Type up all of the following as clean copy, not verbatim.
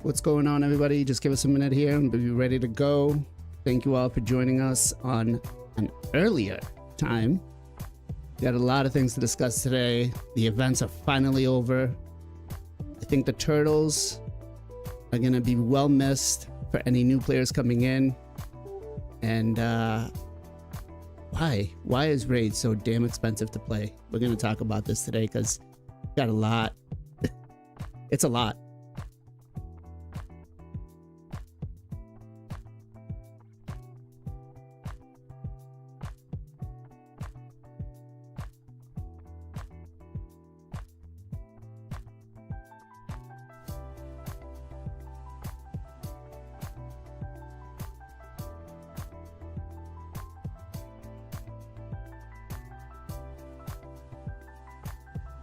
What's going on, everybody? Just give us a minute here and we'll be ready to go. Thank you all for joining us on an earlier time. We got a lot of things to discuss today. The events are finally over. I think the Turtles are going to be well missed for any new players coming in. And why is Raid so damn expensive to play? We're going to talk about this today because we got a lot. It's a lot.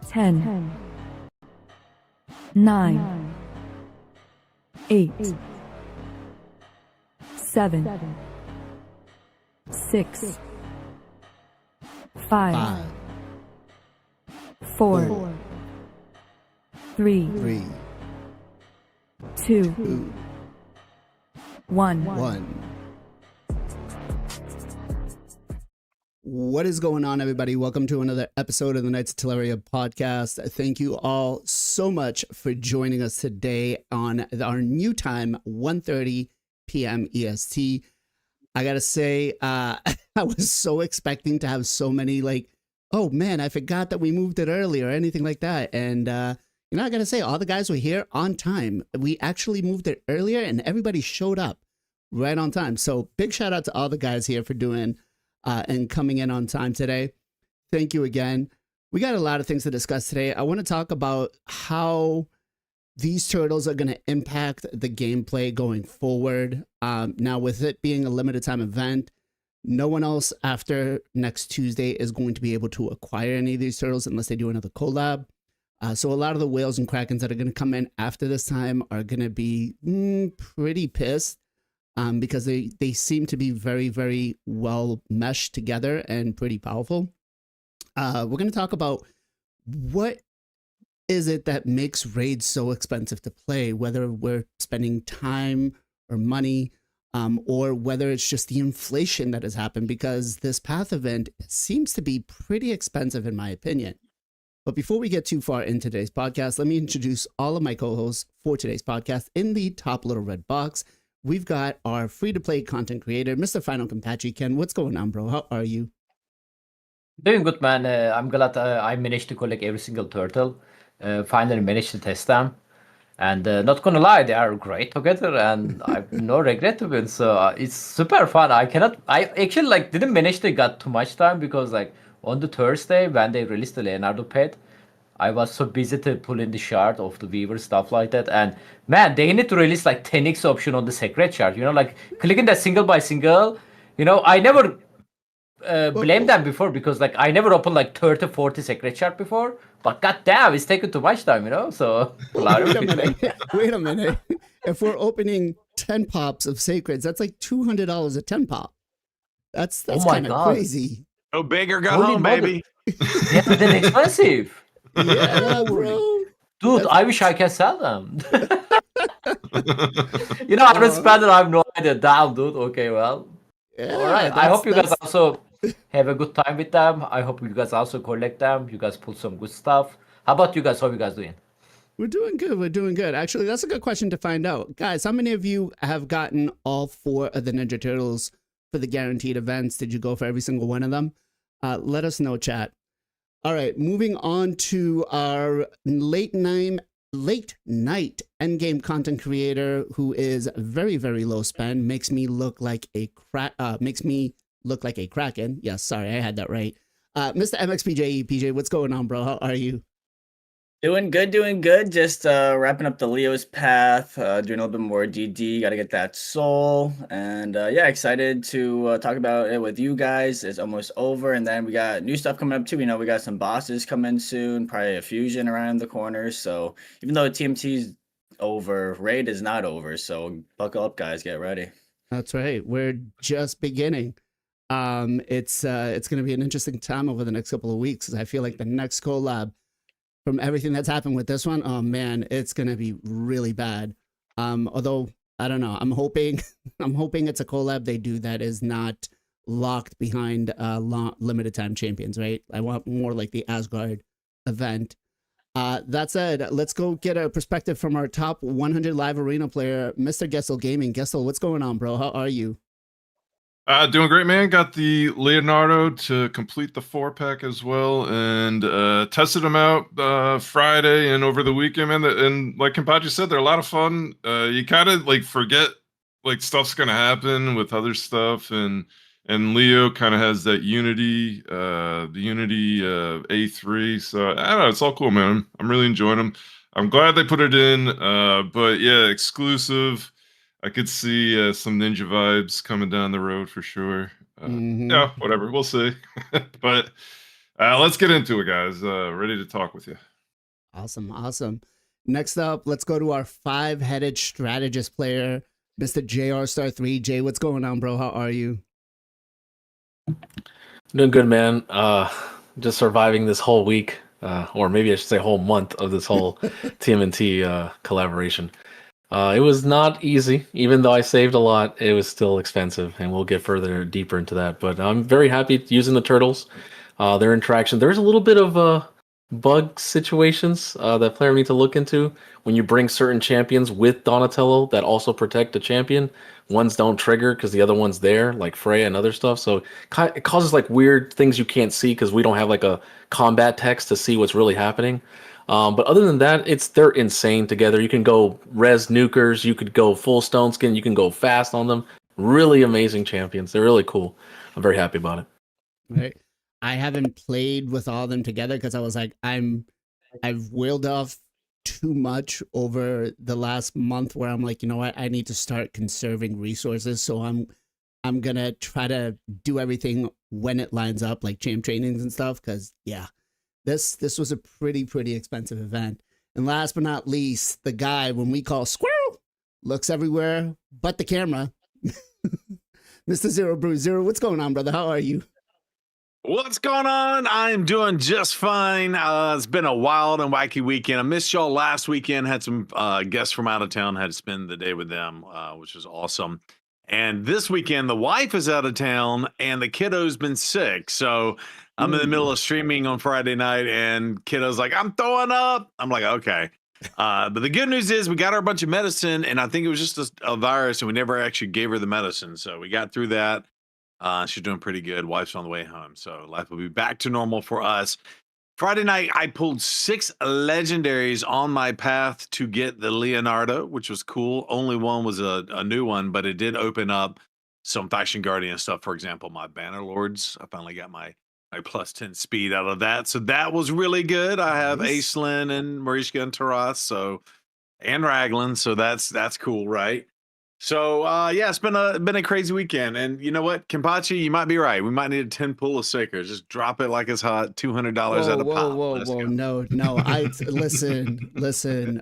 Ten, 9, 8, 7, 6, 5, 4, 3, 2, 1. What is going on, everybody? Welcome to another episode of the Knights of Teleria podcast. Thank you all so much for joining us today on our new time, 1:30 p.m. EST. I gotta say, I was so expecting to have so many oh man, I forgot that we moved it early or anything like that. And I gotta say, all the guys were here on time. We actually moved it earlier and everybody showed up right on time. So big shout out to all the guys here for doing and coming in on time today. Thank you again. We got a lot of things to discuss today. I want to talk about how these turtles are going to impact the gameplay going forward. Now, with it being a limited time event, no one else after next Tuesday is going to be able to acquire any of these turtles unless they do another collab. So a lot of the whales and krakens that are going to come in after this time are going to be pretty pissed. Because they seem to be very, very well meshed together and pretty powerful. We're going to talk about what is it that makes raids so expensive to play, whether we're spending time or money, or whether it's just the inflation that has happened, because this Path event seems to be pretty expensive in my opinion. But before we get too far into today's podcast, let me introduce all of my co-hosts for today's podcast. In the top little red box, we've got our free-to-play content creator, Mr. Final Compachi. Ken, what's going on, bro? How are you? Doing good, man. I'm glad I managed to collect every single turtle. Finally managed to test them. And not gonna lie, they are great together and I have no regret to win. So it's super fun. I actually didn't manage to get too much time because on the Thursday when they released the Leonardo pet, I was so busy to pull in the shard of the Weaver, stuff like that. And man, they need to release 10x option on the secret shard. Clicking that single by single. I never blamed them before because I never opened 30, 40 secret shard before. But goddamn, it's taken too much time, So Wait a minute. If we're opening 10 pops of sacreds, that's $200 a 10 pop. That's kind of crazy. Go big or go home, baby. Yeah, but they're expensive. Yeah, bro. Dude, I wish I can sell them. I don't spend it. I have no idea. Damn, dude. Okay, well. Yeah, all right. I hope you guys also have a good time with them. I hope you guys also collect them. You guys pull some good stuff. How about you guys? How are you guys doing? We're doing good. We're doing good. Actually, that's a good question to find out. Guys, how many of you have gotten all 4 of the Ninja Turtles for the guaranteed events? Did you go for every single one of them? Let us know, chat. All right, moving on to our late night endgame content creator who is very, very low spend, makes me look like a kraken. Yes, sorry, I had that right. Mr. MXPJ, PJ, what's going on, bro? How are you? Doing good. Just wrapping up the Leo's path, doing a little bit more DD. Got to get that soul, and excited to talk about it with you guys. It's almost over, and then we got new stuff coming up too. We got some bosses coming soon, probably a fusion around the corner. So even though TMT's over, Raid is not over. So buckle up, guys. Get ready. That's right. We're just beginning. It's going to be an interesting time over the next couple of weeks. I feel like the next collab, from everything that's happened with this one, oh man, it's going to be really bad. Although I don't know, I'm hoping I'm hoping it's a collab they do that is not locked behind limited time champions, right? I want more like the Asgard event. That said, let's go get a perspective from our top 100 live arena player, Mr. Gessel Gaming. Gessel, what's going on, bro? How are you? Doing great, man. Got the Leonardo to complete the 4-pack as well, and tested them out Friday and over the weekend, man. And like Kenpachi said, they're a lot of fun. You kind of like forget like stuff's gonna happen with other stuff, and Leo kind of has that Unity, the Unity A3. So I don't know, it's all cool, man. I'm really enjoying them. I'm glad they put it in, but yeah, exclusive. I could see some ninja vibes coming down the road for sure. Yeah, whatever. We'll see. But let's get into it, guys. Ready to talk with you. Awesome. Awesome. Next up, let's go to our 5-headed strategist player, Mr. JR Star 3. Jay, what's going on, bro? How are you? Doing good, man. Just surviving this whole week, or maybe I should say whole month of this whole TMNT collaboration. It was not easy. Even though I saved a lot, it was still expensive, and we'll get further deeper into that. But I'm very happy using the turtles. Their interaction. There's a little bit of bug situations that player need to look into when you bring certain champions with Donatello that also protect the champion. Ones don't trigger because the other one's there, like Freya and other stuff. So it causes like weird things you can't see because we don't have like a combat text to see what's really happening. But other than that, they're insane together. You can go res nukers, you could go full stone skin, you can go fast on them. Really amazing champions. They're really cool. I'm very happy about it. Right. I haven't played with all of them together because I was like, I've wheeled off too much over the last month where I'm like, you know what, I need to start conserving resources. So I'm gonna try to do everything when it lines up, like champ trainings and stuff. Because yeah. This was a pretty expensive event. And last but not least, the guy, when we call squirrel, looks everywhere but the camera. Mr. Zero Brew. Zero, what's going on, brother? How are you? What's going on? I'm doing just fine. It's been a wild and wacky weekend. I missed y'all last weekend. Had some guests from out of town. Had to spend the day with them, which was awesome. And this weekend, the wife is out of town and the kiddo's been sick. So I'm in the middle of streaming on Friday night and kiddo's like, I'm throwing up. I'm like, okay. But the good news is we got her a bunch of medicine, and I think it was just a virus, and we never actually gave her the medicine. So we got through that. She's doing pretty good. Wife's on the way home. So life will be back to normal for us. Friday night, I pulled 6 legendaries on my path to get the Leonardo, which was cool. Only one was a new one, but it did open up some Faction Guardian stuff. For example, my Banner Lords. I finally got my plus 10 speed out of that. So that was really good. I have Aislinn and Mariska and Taras, and Raglan. So that's cool, right? So yeah, it's been a crazy weekend. And you know what, Kenpachi, you might be right. We might need a 10 pull of Seekers. Just drop it like it's hot, $200 at a pop. Whoa. No. I listen.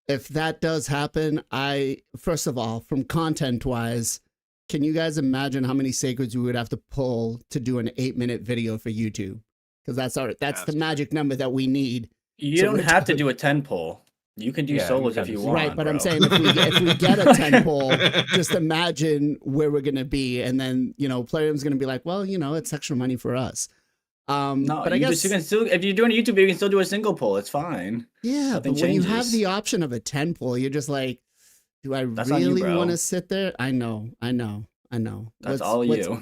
If that does happen, first of all, from content wise, can you guys imagine how many sacreds we would have to pull to do an 8-minute video for YouTube? Because that's the magic number that we need. You don't have to do a 10 pull. You can do solos if you want. Right, but bro. I'm saying if we get a 10 pull, just imagine where we're gonna be, and then Plarium's gonna be like, well, it's extra money for us. No, but I guess you can still, if you're doing a YouTube video, you can still do a single pull. It's fine. Yeah, Nothing but when changes. you have the option of a 10 pull, you're just like, do I That's really on you, want to sit there? I know. That's all you.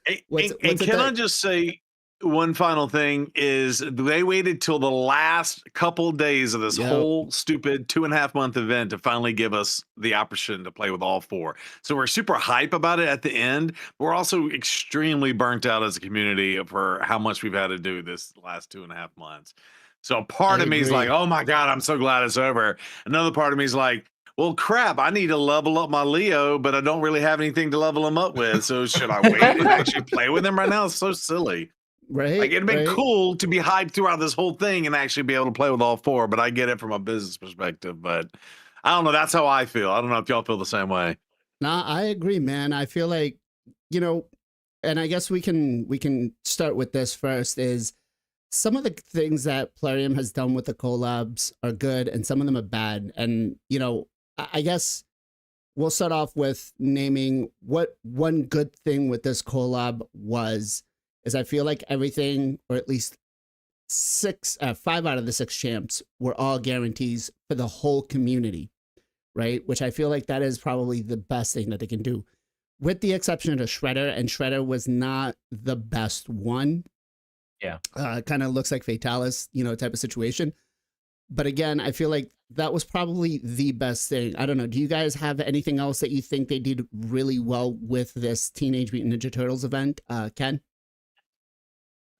And can I just say one final thing is they waited till the last couple days of this whole stupid 2.5-month event to finally give us the option to play with all 4. So we're super hype about it at the end. But we're also extremely burnt out as a community for how much we've had to do this last 2.5 months. So part of me is like, oh my God, I'm so glad it's over. Another part of me is like, well, crap, I need to level up my Leo, but I don't really have anything to level him up with. So should I wait and actually play with him right now? It's so silly. Right. Like, it'd been cool to be hyped throughout this whole thing and actually be able to play with all 4, but I get it from a business perspective. But I don't know. That's how I feel. I don't know if y'all feel the same way. Nah, I agree, man. I feel like, and I guess we can start with this first is some of the things that Plarium has done with the collabs are good and some of them are bad. And, I guess we'll start off with naming what one good thing with this collab is I feel like everything, or at least 5 out of the 6 champs were all guarantees for the whole community, right? Which I feel like that is probably the best thing that they can do, with the exception of Shredder, and Shredder was not the best one. Yeah. Kind of looks like Fatalis, type of situation. But again, I feel like that was probably the best thing. I don't know. Do you guys have anything else that you think they did really well with this Teenage Mutant Ninja Turtles event? Ken?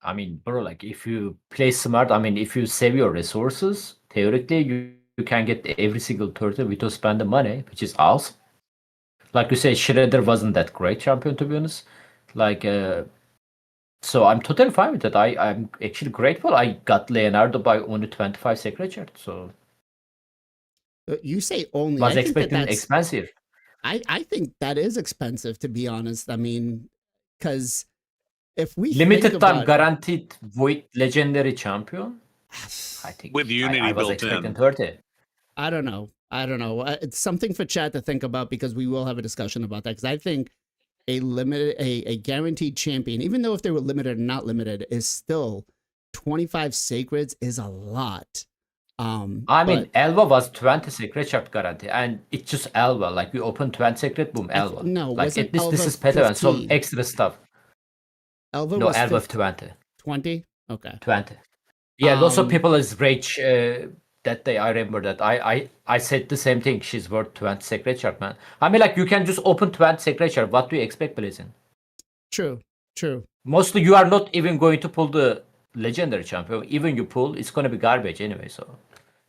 I mean, bro, like if you play smart, I mean, if you save your resources, theoretically, you can get every single turtle without spending money, which is awesome. Like you say, Shredder wasn't that great champion, to be honest. Like, so I'm totally fine with that. I'm actually grateful I got Leonardo by only 25 secret shard. So You say only. was I think expecting that's expensive. I think that is expensive, to be honest. I mean, because if we Limited think time about guaranteed void legendary champion. I think With Unity I was built expecting in. 30. I don't know. It's something for chat to think about, because we will have a discussion about that. Because I think a guaranteed champion, even though if they were limited or not limited, is still 25 sacreds is a lot. I mean, Elva was 20 secret shard guarantee, and it's just Elva. Like we open 20 secret, boom, Elva. no, Like wasn't at least this Elva is better and some 15? extra stuff. Elva No, was Elva 15, 20. 20? Okay. 20. Yeah, lots of Um, people is rage that day. I remember that. I said the same thing. She's worth 20 secret shard, man. I mean, like you can just open 20 secret shard. What do you expect, Blazing? True. Mostly you are not even going to pull the legendary champion. Even you pull, it's going to be garbage anyway. So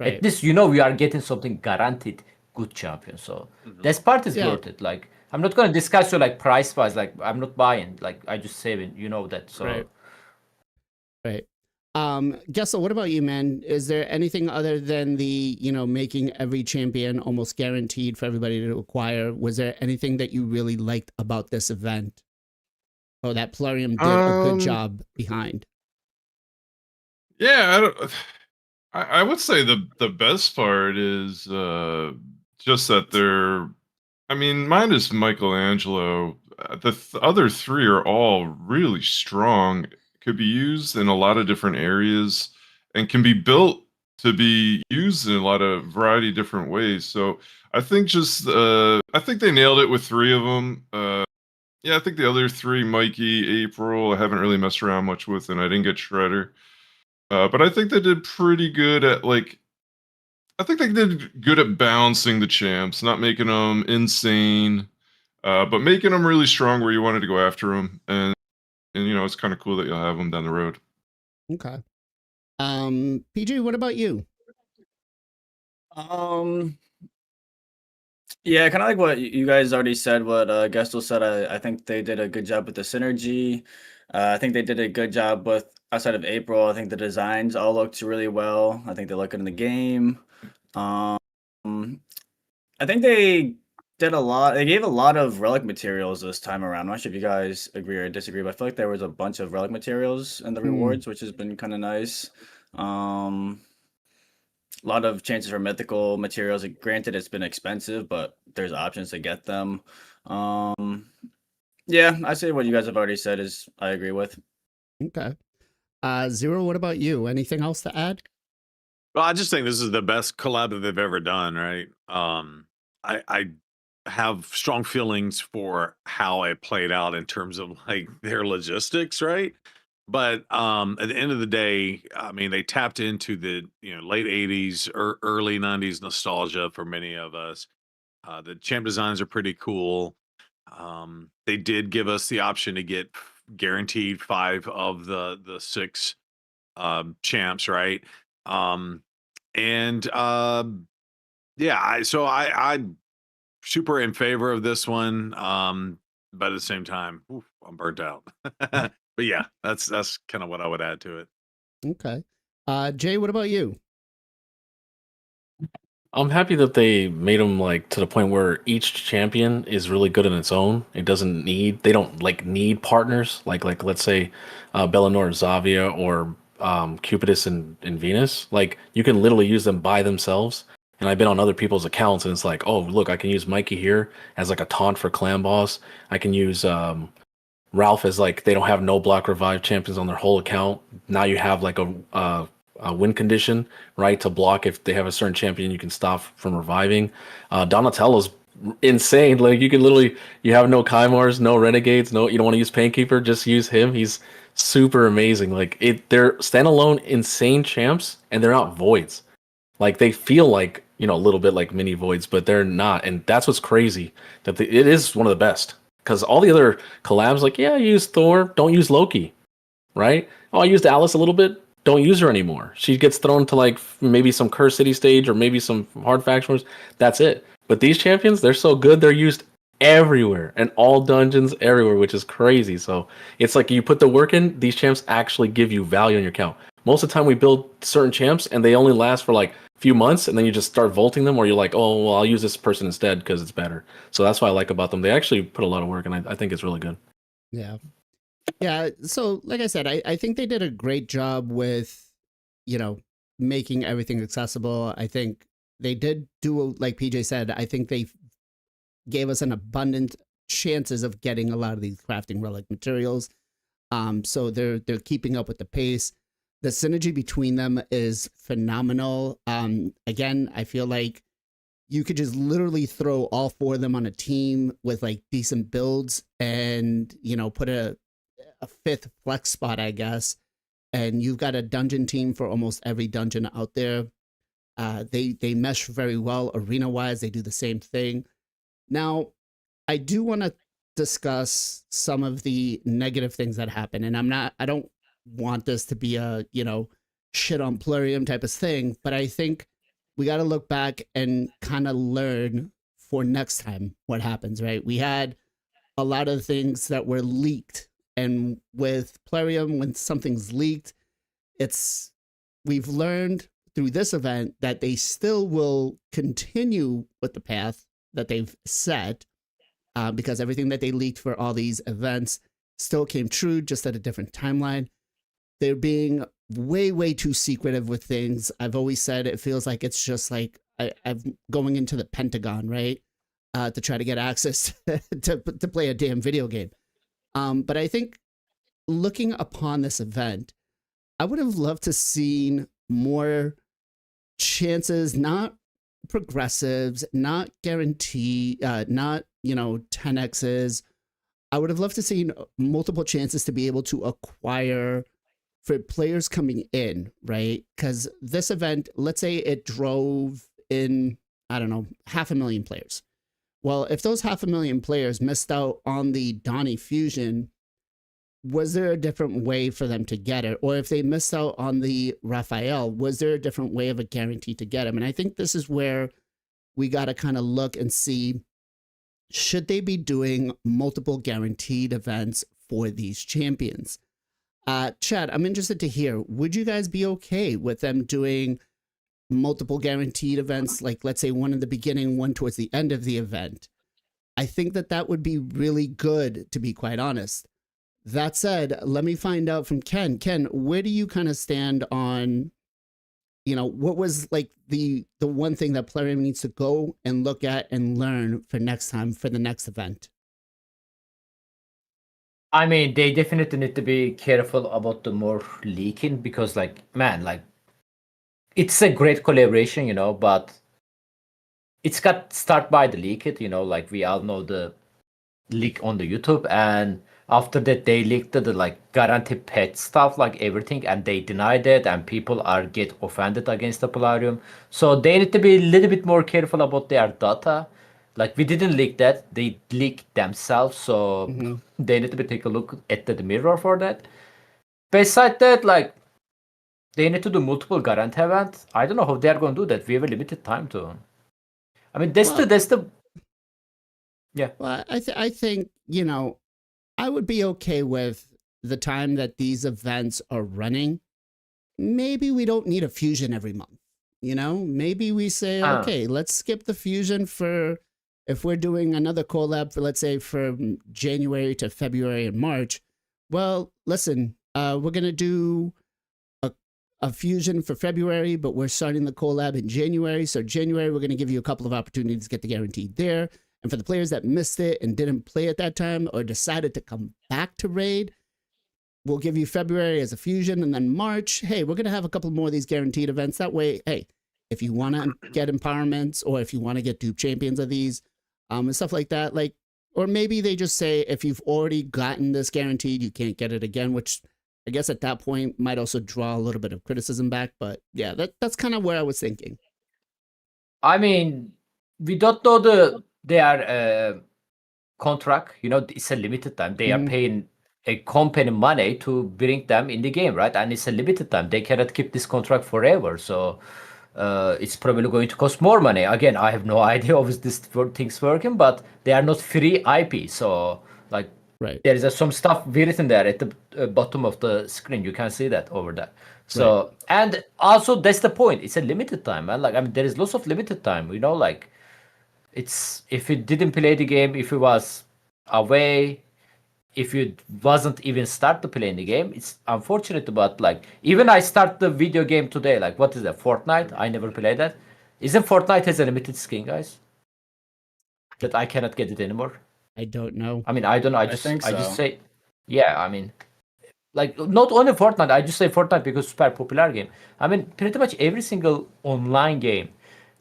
Right. at least we are getting something guaranteed good champion. So that part is Yeah. worth it. Like I'm not going to discuss you like price wise. Like I'm not buying. Like I just saving. You know that. So Right. Gessel, what about you, man? Is there anything other than the, making every champion almost guaranteed for everybody to acquire? Was there anything that you really liked about this event? Oh, that Plarium did a good job behind. Yeah, I would say the best part is just that they're. I mean, minus Michelangelo, the other 3 are all really strong. Could be used in a lot of different areas, and can be built to be used in a lot of variety of different ways. So I think I think they nailed it with 3 of them. Yeah, I think the other 3, Mikey, April, I haven't really messed around much with, and I didn't get Shredder. But I think they did pretty good at I think they did good at balancing the champs, not making them insane, but making them really strong where you wanted to go after them, and it's kind of cool that you'll have them down the road. Okay. PG, what about you? Yeah, kind of like what you guys already said, what Gestel said. I think they did a good job with the synergy. I think they did a good job with, outside of April, I think the designs all looked really well. I think they look good in the game. I think they did a lot. They gave a lot of relic materials this time around. I'm not sure if you guys agree or disagree, but I feel like there was a bunch of relic materials in the rewards, which has been kind of nice. A lot of chances for mythical materials. Granted, it's been expensive, but there's options to get them. Yeah, I say what you guys have already said is I agree with. Okay. Zero, what about you? Anything else to add? Well, I just think this is the best collab that they've ever done, right? I have strong feelings for how it played out in terms of like their logistics, right? But at the end of the day, I mean, they tapped into the late '80s or early '90s nostalgia for many of us. The champ designs are pretty cool. They did give us the option to get guaranteed 5 of the 6 champs, right? And yeah, I'm super in favor of this one. But at the same time, oof, I'm burnt out. But yeah, that's kind of what I would add to it. Okay. Jay, what about you? I'm happy that they made them like to the point where each champion is really good on its own. They don't like need partners. Like let's say Bellinor Zavia or Cupidus and Venus. Like you can literally use them by themselves. And I've been on other people's accounts, and it's like, oh, look, I can use Mikey here as like a taunt for clan boss. I can use Ralph as like they don't have no block revive champions on their whole account. Now you have like a win condition, right, to block if they have a certain champion you can stop from reviving. Donatello's insane. Like you can literally, you have no Kymars, no Renegades, no, you don't want to use Painkeeper, just use him. He's super amazing. Like they're standalone insane champs, and they're not voids. Like they feel like, you know, a little bit like mini voids, but they're not. And that's what's crazy. That it is one of the best. Because all the other collabs, like, yeah, I use Thor, don't use Loki, right? Oh, I used Alice a little bit, don't use her anymore. She gets thrown to like maybe some Curse City stage or maybe some hard factions. That's it. But these champions, they're so good, they're used everywhere and all dungeons everywhere, which is crazy. So it's like you put the work in, these champs actually give you value in your account. Most of the time we build certain champs and they only last for like a few months, and then you just start vaulting them, or you're like, oh, well, I'll use this person instead because it's better. So that's what I like about them. They actually put a lot of work, and I think it's really good. Yeah. Yeah. So, like I said, I think they did a great job with, you know, making everything accessible. I think they did do, like PJ said, I think they gave us an abundant chances of getting a lot of these crafting relic materials. So they're keeping up with the pace. The synergy between them is phenomenal. Again, I feel like you could just literally throw all four of them on a team with like decent builds and, you know, put a fifth flex spot, I guess. And you've got a dungeon team for almost every dungeon out there. They mesh very well arena wise. They do the same thing. Now, I do want to discuss some of the negative things that happen. And I don't want this to be a, you know, shit on Plurium type of thing, but I think we got to look back and kind of learn for next time what happens, right? We had a lot of things that were leaked, and with Plurium, when something's leaked, we've learned through this event that they still will continue with the path that they've set, because everything that they leaked for all these events still came true, just at a different timeline. They're being way, way too secretive with things. I've always said it feels like it's just like I'm going into the Pentagon, right? To try to get access to play a damn video game. But I think looking upon this event, I would have loved to seen more chances, not progressives, not guarantee, not, you know, 10x's. I would have loved to see multiple chances to be able to acquire for players coming in, right? Because this event, let's say it drove in, I don't know, 500,000 players. Well, if those 500,000 players missed out on the Donnie Fusion, was there a different way for them to get it? Or if they missed out on the Raphael, was there a different way of a guarantee to get him? And I think this is where we got to kind of look and see, should they be doing multiple guaranteed events for these champions? Chad, I'm interested to hear, would you guys be okay with them doing multiple guaranteed events, like let's say one in the beginning, one towards the end of the event? I think that would be really good, to be quite honest. That said, let me find out from Ken. Ken, where do you kind of stand on, you know, what was like the one thing that Plarium needs to go and look at and learn for next time, for the next event? I mean, they definitely need to be careful about the more leaking, because, like, man, like, it's a great collaboration, you know, but it's got start by the leak it, you know, like we all know the leak on the YouTube, and after that they leaked the like guarantee pet stuff, like everything, and they denied it, and people are get offended against the Polarium. So they need to be a little bit more careful about their data. Like, we didn't leak that, they leaked themselves, so they need to be take a look at the mirror for that. Besides that, like, they need to do multiple guarantee events. I don't know how they are going to do that. We have a limited time to. I mean, that's the. Yeah. Well, I think, you know, I would be okay with the time that these events are running. Maybe we don't need a fusion every month. You know, maybe we say, okay, let's skip the fusion for, if we're doing another collab for, let's say, from January to February and March. Well, listen, we're going to do a a fusion for February, but we're starting the collab in January. So January, we're going to give you a couple of opportunities to get the guaranteed there. And for the players that missed it and didn't play at that time or decided to come back to Raid, we'll give you February as a fusion. And then March, hey, we're going to have a couple more of these guaranteed events. That way, hey, if you want to get empowerments or if you want to get dupe champions of these and stuff like that, like, or maybe they just say, if you've already gotten this guaranteed, you can't get it again, which I guess at that point might also draw a little bit of criticism back. But yeah, that's kind of where I was thinking. I mean, we don't know their contract. You know, it's a limited time. They are paying a company money to bring them in the game, right? And it's a limited time. They cannot keep this contract forever. So it's probably going to cost more money. Again, I have no idea how this thing's working, but they are not free IP. So like, right, there is some stuff written there at the bottom of the screen. You can see that over there. So right. And also that's the point. It's a limited time, man. Like, I mean, there is lots of limited time. You know, like, it's if you didn't play the game, if you was away, if you wasn't even start to play in the game, it's unfortunate. But like, even I start the video game today. Like, what is that? Fortnite? I never played that. Isn't Fortnite has a limited skin, guys? That I cannot get it anymore. I don't know. I mean, I don't know. I just so. say, yeah. I mean, like, not only Fortnite. I just say Fortnite because it's a super popular game. I mean, pretty much every single online game,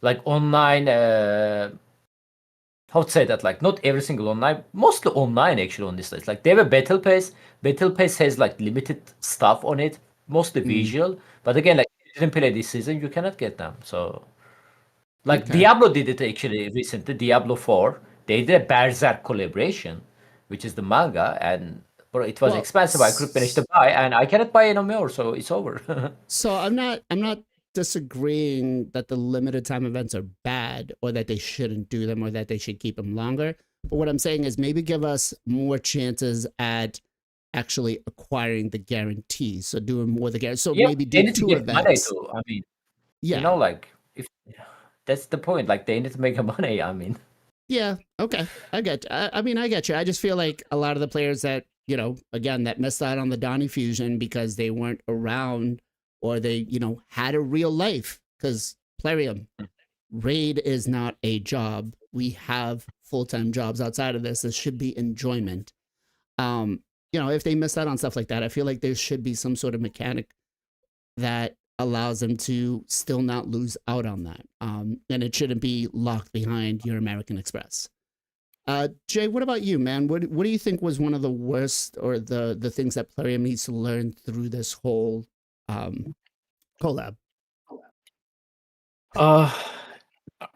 like online. How to say that? Like, not every single online, mostly online actually on this list. Like, they have a battle pass. Battle pass has like limited stuff on it, mostly visual. But again, like, if you didn't play this season, you cannot get them. So, like, Diablo did it actually recently. Diablo 4, they did a Berserk collaboration, which is the manga, and bro, it was expensive. I couldn't manage to buy, and I cannot buy anymore, so it's over. So I'm not disagreeing that the limited time events are bad or that they shouldn't do them or that they should keep them longer. But what I'm saying is maybe give us more chances at actually acquiring the guarantees. So doing more of the guarantees. So Yeah, maybe they do need to 2 get money events. too. I mean, Yeah. you know, like, if that's the point. Like, they need to make money. I mean, Yeah. Okay. I get. I mean, I get you. I just feel like a lot of the players that, you know, again, that missed out on the Donnie fusion because they weren't around or they, you know, had a real life. Because Plarium, Raid is not a job. We have full-time jobs outside of this. This should be enjoyment. You know, if they miss out on stuff like that, I feel like there should be some sort of mechanic that allows them to still not lose out on that. And it shouldn't be locked behind your American Express. Jay, what about you, man? What do you think was one of the worst or the things that Plarium needs to learn through this whole collab?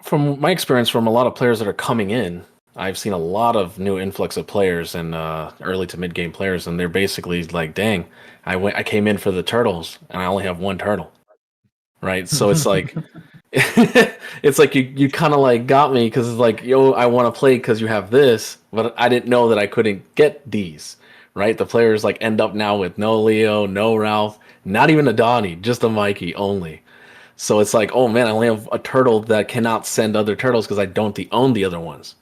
From my experience, from a lot of players that are coming in, I've seen a lot of new influx of players and early to mid game players, and they're basically like, "Dang, I came in for the turtles, and I only have 1 turtle." Right? So it's like, it's like you kind of like got me because it's like, yo, I want to play because you have this, but I didn't know that I couldn't get these. Right? The players like end up now with no Leo, no Ralph, not even a Donnie, just a Mikey only. So it's like, oh man, I only have a turtle that cannot send other turtles because I don't own the other ones.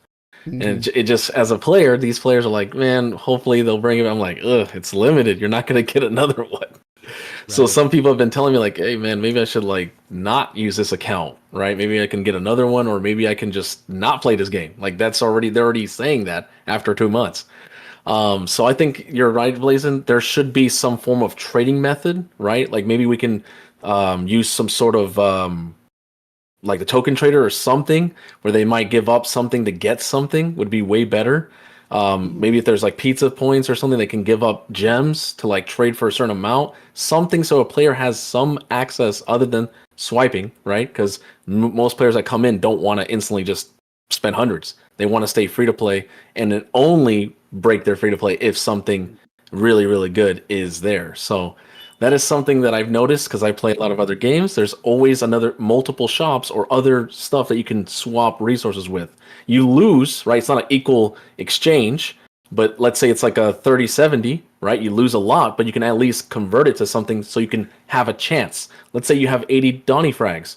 And it just, as a player, these players are like, man, hopefully they'll bring it. I'm like, ugh, it's limited. You're not going to get another one. So some people have been telling me like, hey man, maybe I should like not use this account, right? Maybe I can get another one, or maybe I can just not play this game. Like they're already saying that after 2 months. So I think you're right, Blazin. There should be some form of trading method, right? Like maybe we can use some sort of like the token trader or something where they might give up something to get something would be way better. Maybe if there's like pizza points or something, they can give up gems to like trade for a certain amount, something so a player has some access other than swiping, right? Because most players that come in don't want to instantly just spend hundreds. They want to stay free to play and then only break their free to play if something really, really good is there. So that is something that I've noticed because I play a lot of other games. There's always multiple shops or other stuff that you can swap resources with. You lose, right? It's not an equal exchange, but let's say it's like a 30-70, right? You lose a lot, but you can at least convert it to something so you can have a chance. Let's say you have 80 Donnie frags.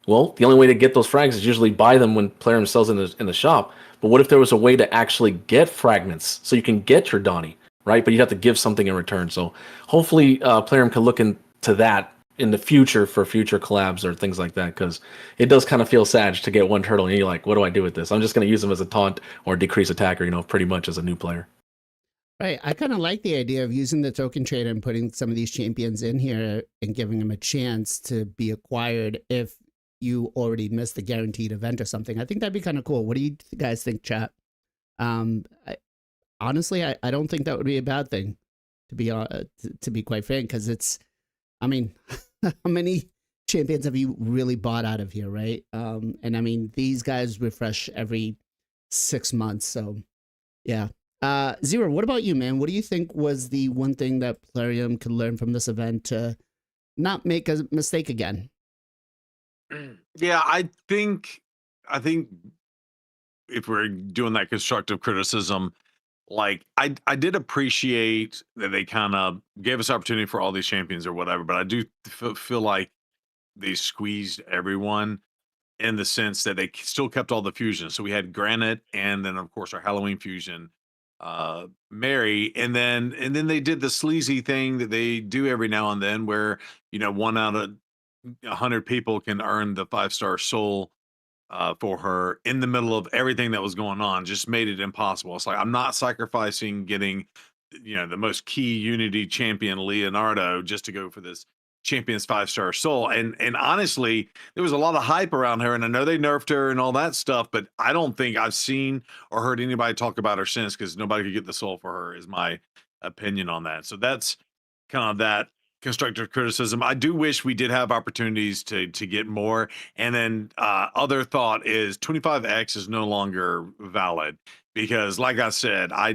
Well, the only way to get those frags is usually buy them when Plarium sells in the shop. But what if there was a way to actually get fragments so you can get your Donnie, right? But you have to give something in return. So hopefully Plarium can look into that in the future for future collabs or things like that, because it does kind of feel sad to get one turtle and you're like, what do I do with this? I'm just going to use them as a taunt or decrease attacker, pretty much as a new player. Right. I kind of like the idea of using the token trader and putting some of these champions in here and giving them a chance to be acquired if you already missed the guaranteed event or something. I think that'd be kind of cool. What do you guys think, chat? Honestly, I don't think that would be a bad thing, to be quite frank, because it's, I mean, how many champions have you really bought out of here, right? And I mean, these guys refresh every 6 months, so yeah. Zero, what about you, man? What do you think was the one thing that Plarium could learn from this event to not make a mistake again? Yeah, I think if we're doing that constructive criticism, like I did appreciate that they kind of gave us opportunity for all these champions or whatever, but I do feel like they squeezed everyone in the sense that they still kept all the fusions. So we had Granite, and then of course our Halloween fusion, Mary, and then they did the sleazy thing that they do every now and then, where 1 out of 100 people can earn the 5-star soul for her in the middle of everything that was going on. Just made it impossible. It's like, I'm not sacrificing getting the most key Unity champion Leonardo just to go for this champion's 5-star soul. And honestly, there was a lot of hype around her, and I know they nerfed her and all that stuff, but I don't think I've seen or heard anybody talk about her since, because nobody could get the soul for her, is my opinion on that. So that's kind of that constructive criticism. I do wish we did have opportunities to get more. And then other thought is 25x is no longer valid, because like I said, I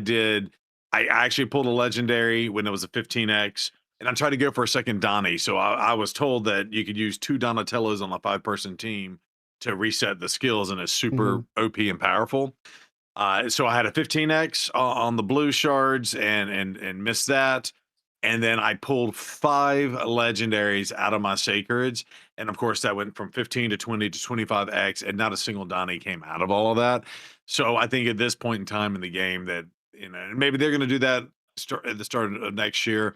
actually pulled a legendary when it was a 15x, and I tried to go for a second Donnie. So I was told that you could use 2 Donatellos on a 5-person team to reset the skills, and it's super OP and powerful. So I had a 15x on the blue shards and missed that. And then I pulled 5 legendaries out of my sacreds. And of course, that went from 15 to 20 to 25x, and not a single Donnie came out of all of that. So I think at this point in time in the game that, maybe they're going to do that at the start of next year.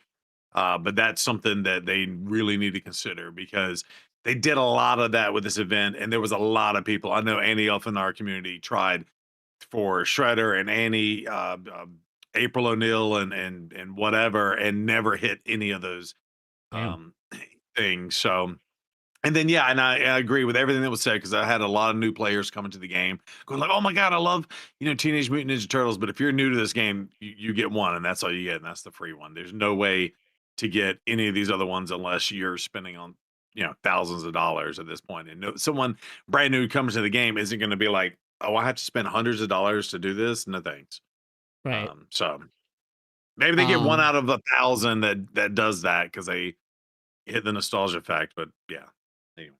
But that's something that they really need to consider, because they did a lot of that with this event. And there was a lot of people. I know Annie Elf in our community tried for Shredder and Annie, April O'Neil and whatever, and never hit any of those um things. So, and then yeah, and I agree with everything that was said, because I had a lot of new players coming to the game going like, oh my god, I love Teenage Mutant Ninja Turtles. But if you're new to this game, you get one, and that's all you get, and that's the free one. There's no way to get any of these other ones unless you're spending on thousands of dollars at this point. And someone brand new who comes to the game isn't going to be like, oh, I have to spend hundreds of dollars to do this. No thanks. Right. So maybe they get 1 Um, out of 1,000 that does that, because they hit the nostalgia effect. But yeah, anyway.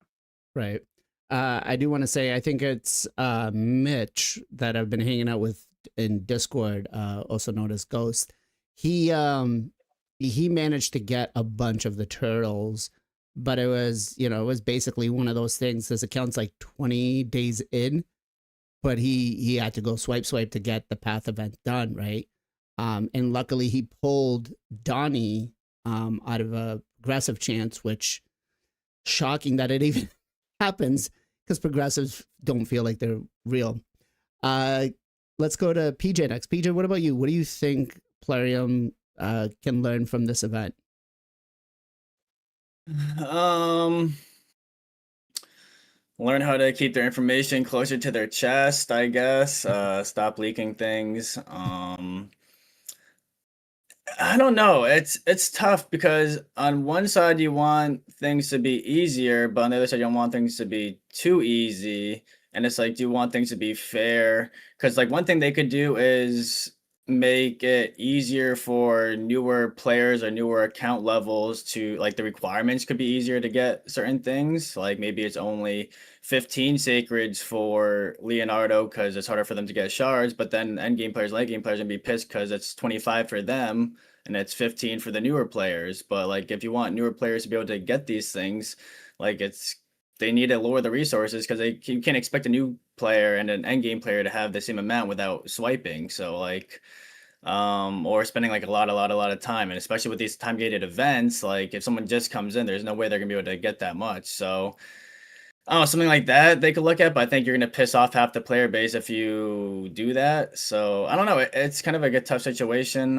Right. I do want to say, I think it's Mitch that I've been hanging out with in Discord, also known as Ghost. He managed to get a bunch of the turtles, but it was basically one of those things. His account's like 20 days in, but he had to go swipe to get the path event done, right? And luckily he pulled Donnie out of a aggressive chance, which shocking that it even happens, because progressives don't feel like they're real. Let's go to PJ next. PJ, what about you? What do you think Plarium can learn from this event? Learn how to keep their information closer to their chest, I guess. Stop leaking things. I don't know. It's tough, because on one side you want things to be easier, but on the other side you don't want things to be too easy. And it's like, do you want things to be fair? Because like one thing they could do is make it easier for newer players or newer account levels to, like, the requirements could be easier to get certain things. Like maybe it's only 15 sacreds for Leonardo because it's harder for them to get shards, but then end game players, late game players, gonna be pissed because it's 25 for them and it's 15 for the newer players. But like, if you want newer players to be able to get these things, like they need to lower the resources, because you can't expect a new player and an end game player to have the same amount without swiping. So like, or spending like a lot of time. And especially with these time gated events, like if someone just comes in, there's no way they're gonna be able to get that much. So I don't know, something like that they could look at, but I think you're gonna piss off half the player base if you do that. So I don't know. It's kind of like a tough situation.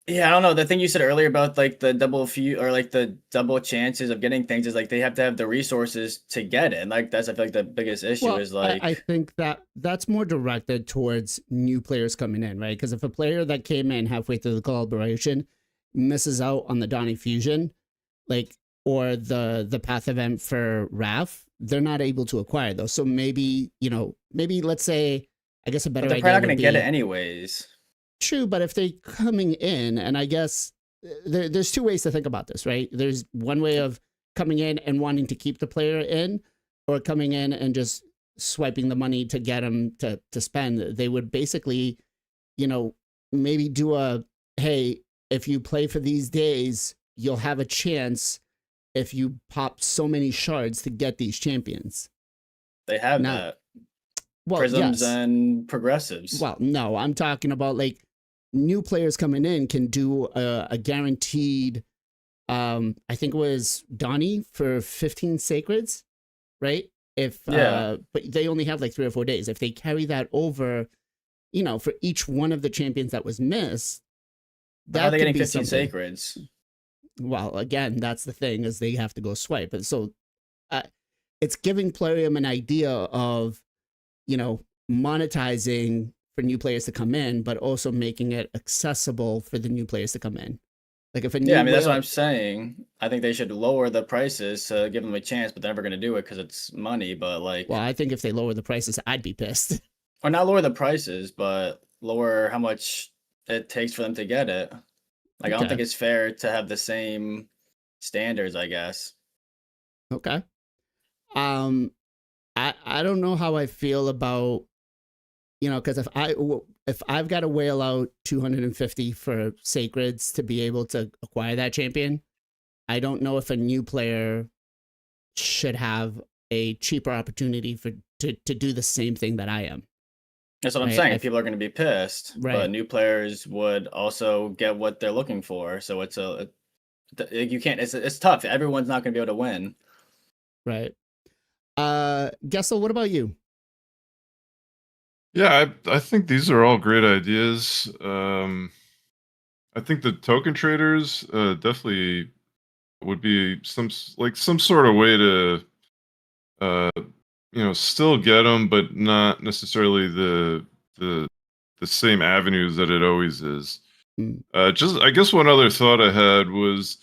Yeah, I don't know. The thing you said earlier about like the double few or like the double chances of getting things is like they have to have the resources to get it. And like that's I feel like the biggest issue Well, is I like think that that's more directed towards new players coming in, right? Because if a player that came in halfway through the collaboration misses out on the Donnie Fusion, like or the path event for Raf, they're not able to acquire those. So maybe, maybe let's say, I guess a but better they're idea probably not would gonna get it be anyways. true, but if they coming in, and I guess there's two ways to think about this, right? There's one way of coming in and wanting to keep the player in, or coming in and just swiping the money to get them to spend. They would basically, maybe do a, hey, if you play for these days, you'll have a chance if you pop so many shards to get these champions. They have Now, that. well, Prisms yes. and progressives. Well, no, I'm talking about like new players coming in can do a guaranteed, I think it was Donnie for 15 sacreds, right? If Yeah. but they only have like 3 or 4 days. If they carry that over, for each one of the champions that was missed, How are that they could getting be 15 something. sacreds? Well, again, that's the thing is they have to go swipe. And so it's giving Plarium an idea of, monetizing for new players to come in, but also making it accessible for the new players to come in. Like if a new Yeah, I mean that's what whale, I'm saying. I think they should lower the prices to give them a chance, but they're never gonna do it because it's money. But like, well, I think if they lower the prices, I'd be pissed. or not lower the prices, but lower how much it takes for them to get it. Like I don't Okay. think it's fair to have the same standards, I guess. Okay. I don't know how I feel about, because if I've got to whale out 250 for sacreds to be able to acquire that champion, I don't know if a new player should have a cheaper opportunity to do the same thing that I am. That's what I'm Right, saying. People are going to be pissed, Right. but new players would also get what they're looking for. So it's you can't. It's tough. Everyone's not going to be able to win. Right. Gessel, what about you? Yeah, I think these are all great ideas. I think the token traders definitely would be some sort of way to uh, still get them, but not necessarily the the same avenues that it always is. Hmm. Just I guess one other thought I had was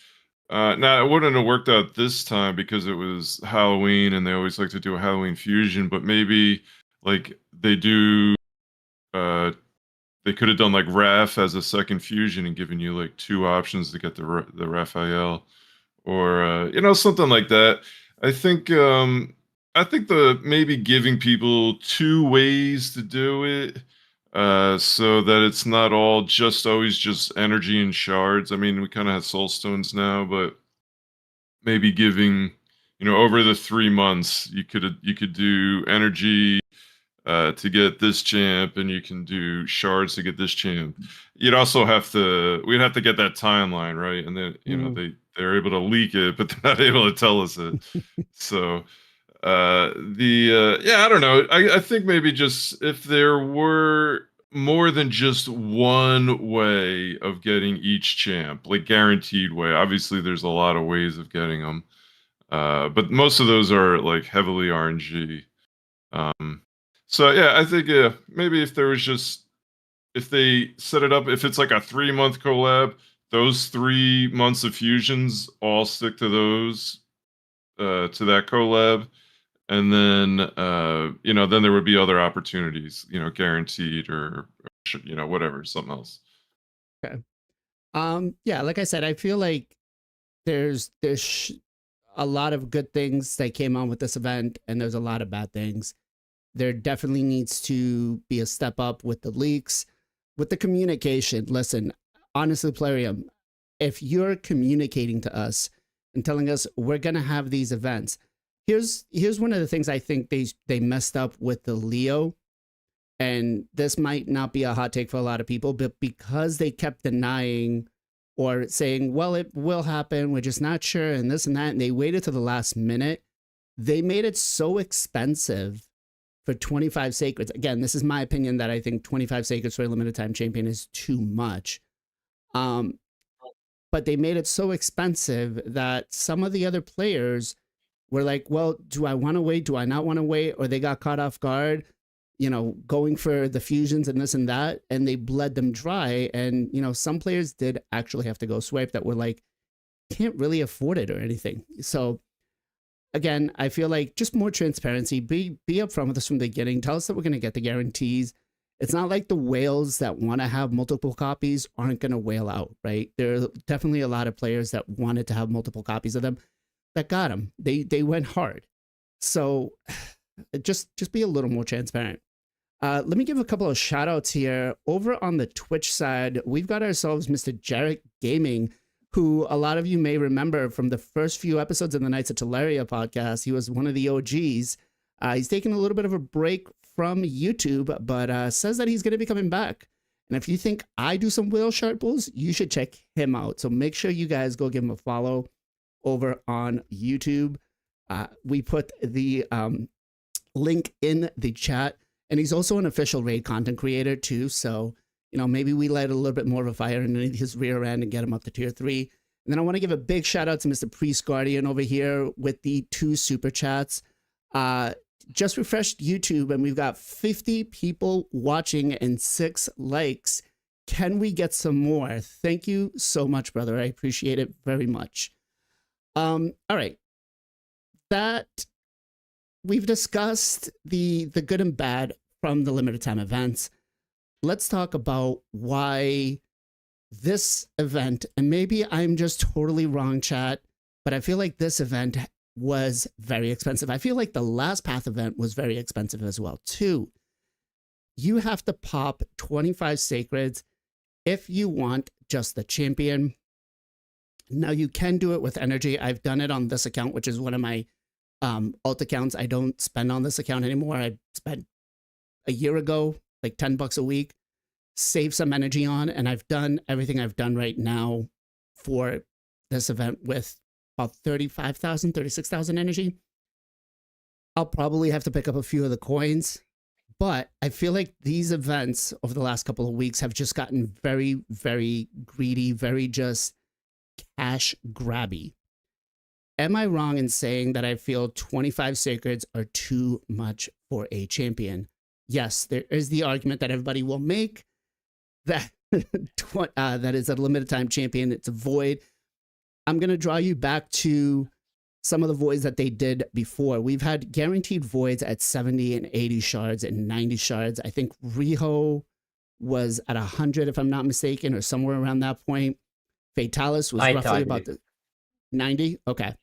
now it wouldn't have worked out this time because it was Halloween and they always like to do a Halloween fusion, but maybe like they do they could have done like Raph as a second fusion and given you like two options to get the Raphael, or something like that. I think I think the maybe giving people two ways to do it, so that it's not all just always just energy and shards. I mean, we kind of have soul stones now, but maybe giving over the 3 months you could do energy to get this champ, and you can do shards to get this champ. We'd have to get that timeline right, and then they're able to leak it, but they're not able to tell us it. So I don't know. I think maybe just if there were more than just one way of getting each champ, like guaranteed way. Obviously, there's a lot of ways of getting them, but most of those are like heavily RNG. So yeah, I think maybe if they set it up, if it's like a 3 month collab, those 3 months of fusions all stick to those to that collab, and then then there would be other opportunities, guaranteed or whatever, something else. Okay. Yeah, like I said, I feel like there's a lot of good things that came on with this event, and there's a lot of bad things. There definitely needs to be a step up with the leaks, with the communication. Listen, honestly, Plarium, if you're communicating to us and telling us we're gonna have these events, here's one of the things I think they messed up with the Leo and this might not be a hot take for a lot of people, but because they kept denying or saying, well, it will happen, we're just not sure, and this and that, and they waited to the last minute, they made it so expensive for 25 sacreds. Again, this is my opinion that I think 25 sacreds for a limited time champion is too much. But they made it so expensive that some of the other players were like, well, do I want to wait? Do I not want to wait? Or they got caught off guard, you know, going for the fusions and this and that, and they bled them dry. And, you know, some players did actually have to go swipe that were like, can't really afford it or anything. So again, I feel like just more transparency, be upfront with us from the beginning. Tell us that we're going to get the guarantees. It's not like the whales that want to have multiple copies aren't going to whale out, right? There are definitely a lot of players that wanted to have multiple copies of them that got them. They went hard. So just be a little more transparent. Let me give a couple of shout outs here. Over on the Twitch side, we've got ourselves Mr. Jarek Gaming, who a lot of you may remember from the first few episodes of the Knights of Teleria podcast. He was one of the OGs. He's taking a little bit of a break from YouTube, but says that he's going to be coming back. And if you think I do some whale shark pulls, you should check him out. So make sure you guys go give him a follow over on YouTube. We put the link in the chat. And he's also an official raid content creator too. So, you know, maybe we light a little bit more of a fire underneath his rear end and get him up to tier 3. And then I want to give a big shout out to Mr. Priest Guardian over here with the 2 super chats. Just refreshed YouTube and we've got 50 people watching and 6 likes. Can we get some more? Thank you so much, brother. I appreciate it very much. All right. That we've discussed the good and bad from the limited time events. Let's talk about why this event, and maybe I'm just totally wrong, chat, but I feel like this event was very expensive. I feel like the last Path event was very expensive as well, too. You have to pop 25 sacreds if you want just the champion. Now, you can do it with energy. I've done it on this account, which is one of my alt accounts. I don't spend on this account anymore. I spent a year ago, like $10 a week, save some energy on, and I've done everything I've done right now for this event with about 35,000, 36,000 energy. I'll probably have to pick up a few of the coins, but I feel like these events over the last couple of weeks have just gotten very, very greedy, very just cash grabby. Am I wrong in saying that I feel 25 sacreds are too much for a champion? Yes, there is the argument that everybody will make that that is a limited time champion. It's a void. I'm going to draw you back to some of the voids that they did before. We've had guaranteed voids at 70 and 80 shards and 90 shards. I think Riho was at 100, if I'm not mistaken, or somewhere around that point. Fatalis was roughly about the 90. Okay.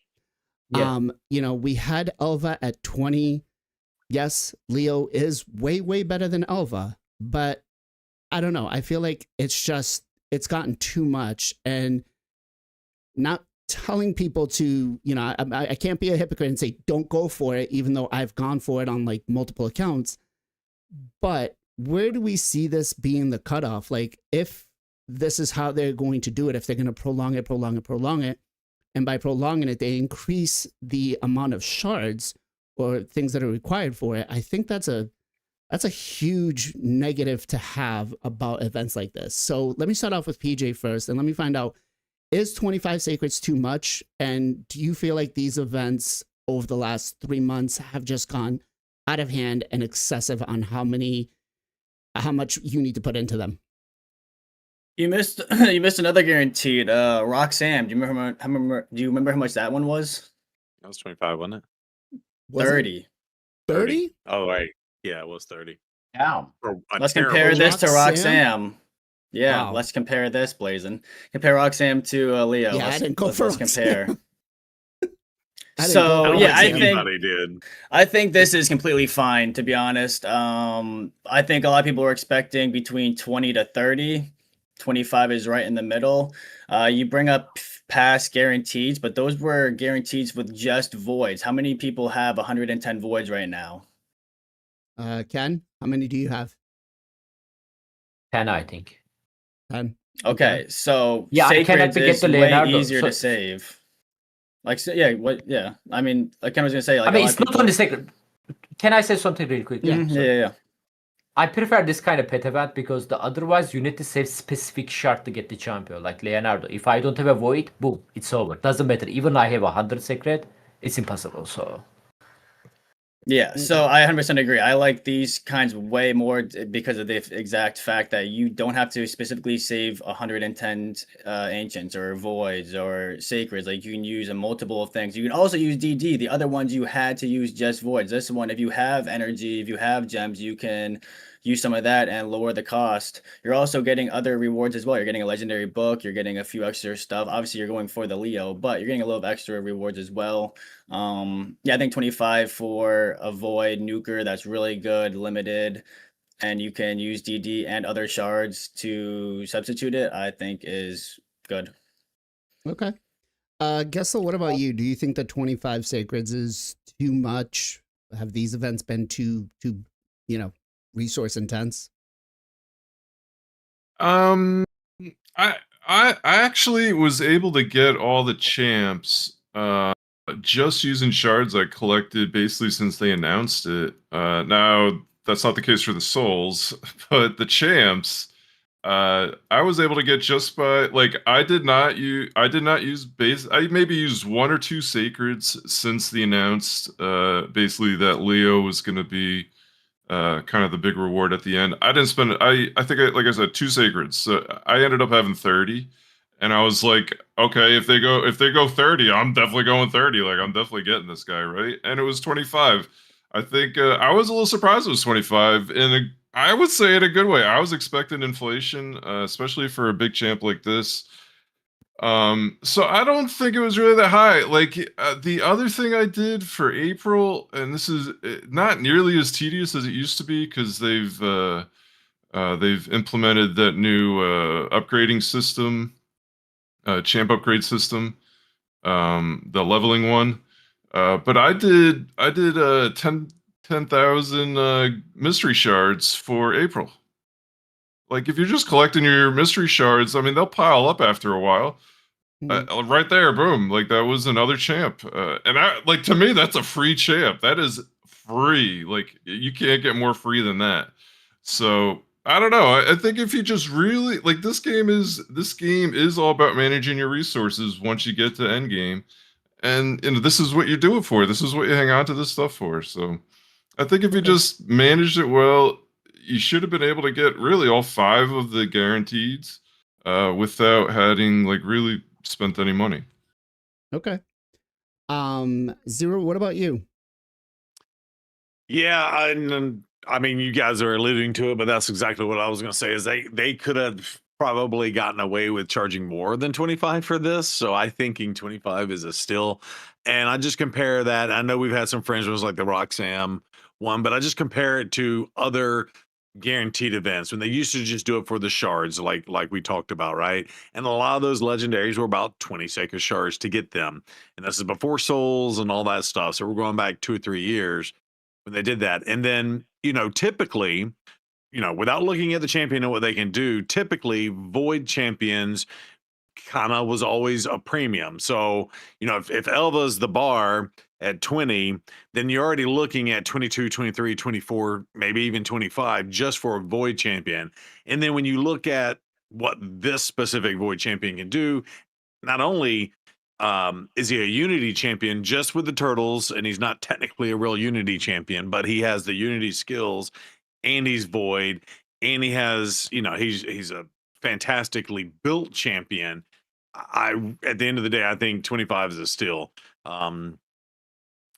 Yeah. You know, we had Elva at 20. Yes, Leo is way, way better than Elva, but I don't know. I feel like it's gotten too much, and not telling people to, you know, I can't be a hypocrite and say, don't go for it, even though I've gone for it on like multiple accounts. But where do we see this being the cutoff? Like, if this is how they're going to do it, if they're going to prolong it, and by prolonging it, they increase the amount of shards or things that are required for it, I think that's a huge negative to have about events like this. So let me start off with PJ first, and let me find out, is 25 sacreds too much? And do you feel like these events over the last 3 months have just gone out of hand and excessive on how much you need to put into them? You missed another guaranteed. Roxanne, do you remember how much that one was? That was 25, wasn't it? 30. 30? Oh, right. Yeah, it was 30. Damn. Let's compare this to Roxanne? Roxanne. Yeah, Wow. let's compare this, Blazin. Compare Roxanne to Leo. Yeah, I didn't go for let's compare. Roxanne. So yeah, I think anybody did. I think this is completely fine, to be honest. I think a lot of people were expecting between 20 to 30. 25 is right in the middle. You bring up past guarantees, but those were guarantees with just voids. How many people have 110 voids right now? Ken, how many do you have? 10, I think. 10. Okay, so Yeah, I cannot Sacreds get is the way Leonardo, easier so- to save. Like, so, yeah, what? Yeah, I mean, like I was gonna say, like I mean, a lot it's of not people. only sacred. Can I say something real quick? Yeah. Mhm, So- yeah. I prefer this kind of pet event because otherwise you need to save specific shard to get the champion, like Leonardo. If I don't have a void, boom, it's over. Doesn't matter. Even I have 100 secret, it's impossible. So Yeah, so I 100% agree. I like these kinds way more because of the exact fact that you don't have to specifically save 110 ancients or voids or sacreds. Like you can use a multiple of things. You can also use DD. The other ones you had to use just voids. This one, if you have energy, if you have gems, you can use some of that and lower the cost. You're also getting other rewards as well. You're getting a legendary book. You're getting a few extra stuff. Obviously, you're going for the Leo, but you're getting a little extra rewards as well. Yeah, I think 25 for a void nuker, that's really good, limited, and you can use DD and other shards to substitute it, I think is good. Okay. Gessel, what about you? Do you think that 25 sacreds is too much? Have these events been too, resource intense? I actually was able to get all the champs just using shards I collected basically since they announced it. Now that's not the case for the souls, but the champs I was able to get just by like I did not use base. I maybe used one or two sacreds since the announced basically that Leo was going to be kind of the big reward at the end. I didn't spend I think like I said, two sacreds. So I ended up having 30. And I was like, okay, if they go 30, I'm definitely going 30. Like I'm definitely getting this guy, right? And it was 25. I think I was a little surprised it was 25 I would say in a good way. I was expecting inflation, especially for a big champ like this. So I don't think it was really that high. Like the other thing I did for April, and this is not nearly as tedious as it used to be because they've implemented that new upgrading system, champ upgrade system, the leveling one. But I did 10,000 mystery shards for April. Like if you're just collecting your mystery shards, I mean they'll pile up after a while. Right there, boom! Like that was another champ, and I like to me that's a free champ. That is free. Like you can't get more free than that. So I don't know. I think if you just really like this game is all about managing your resources once you get to end game, and this is what you do it for. This is what you hang on to this stuff for. So I think if you just managed it well, you should have been able to get really all 5 of the guaranteeds without having like really spent any money. Okay. Zero, what about you? Yeah, I mean, you guys are alluding to it, but that's exactly what I was going to say. Is they could have probably gotten away with charging more than 25 for this. So I thinking 25 is a still, and I just compare that. I know we've had some friends was like the Roxanne one, but I just compare it to other guaranteed events when they used to just do it for the shards, like we talked about, right? And a lot of those legendaries were about 20 sacred shards to get them, and this is before souls and all that stuff. So we're going back 2 or 3 years when they did that. And then, typically, without looking at the champion and what they can do, typically void champions kind of was always a premium. So, if Elva's the bar at 20, then you're already looking at 22, 23, 24, maybe even 25 just for a void champion. And then when you look at what this specific void champion can do, not only is he a unity champion just with the turtles, and he's not technically a real unity champion, but he has the unity skills, and he's void, and he has, he's a fantastically built champion. At the end of the day, I think 25 is a steal.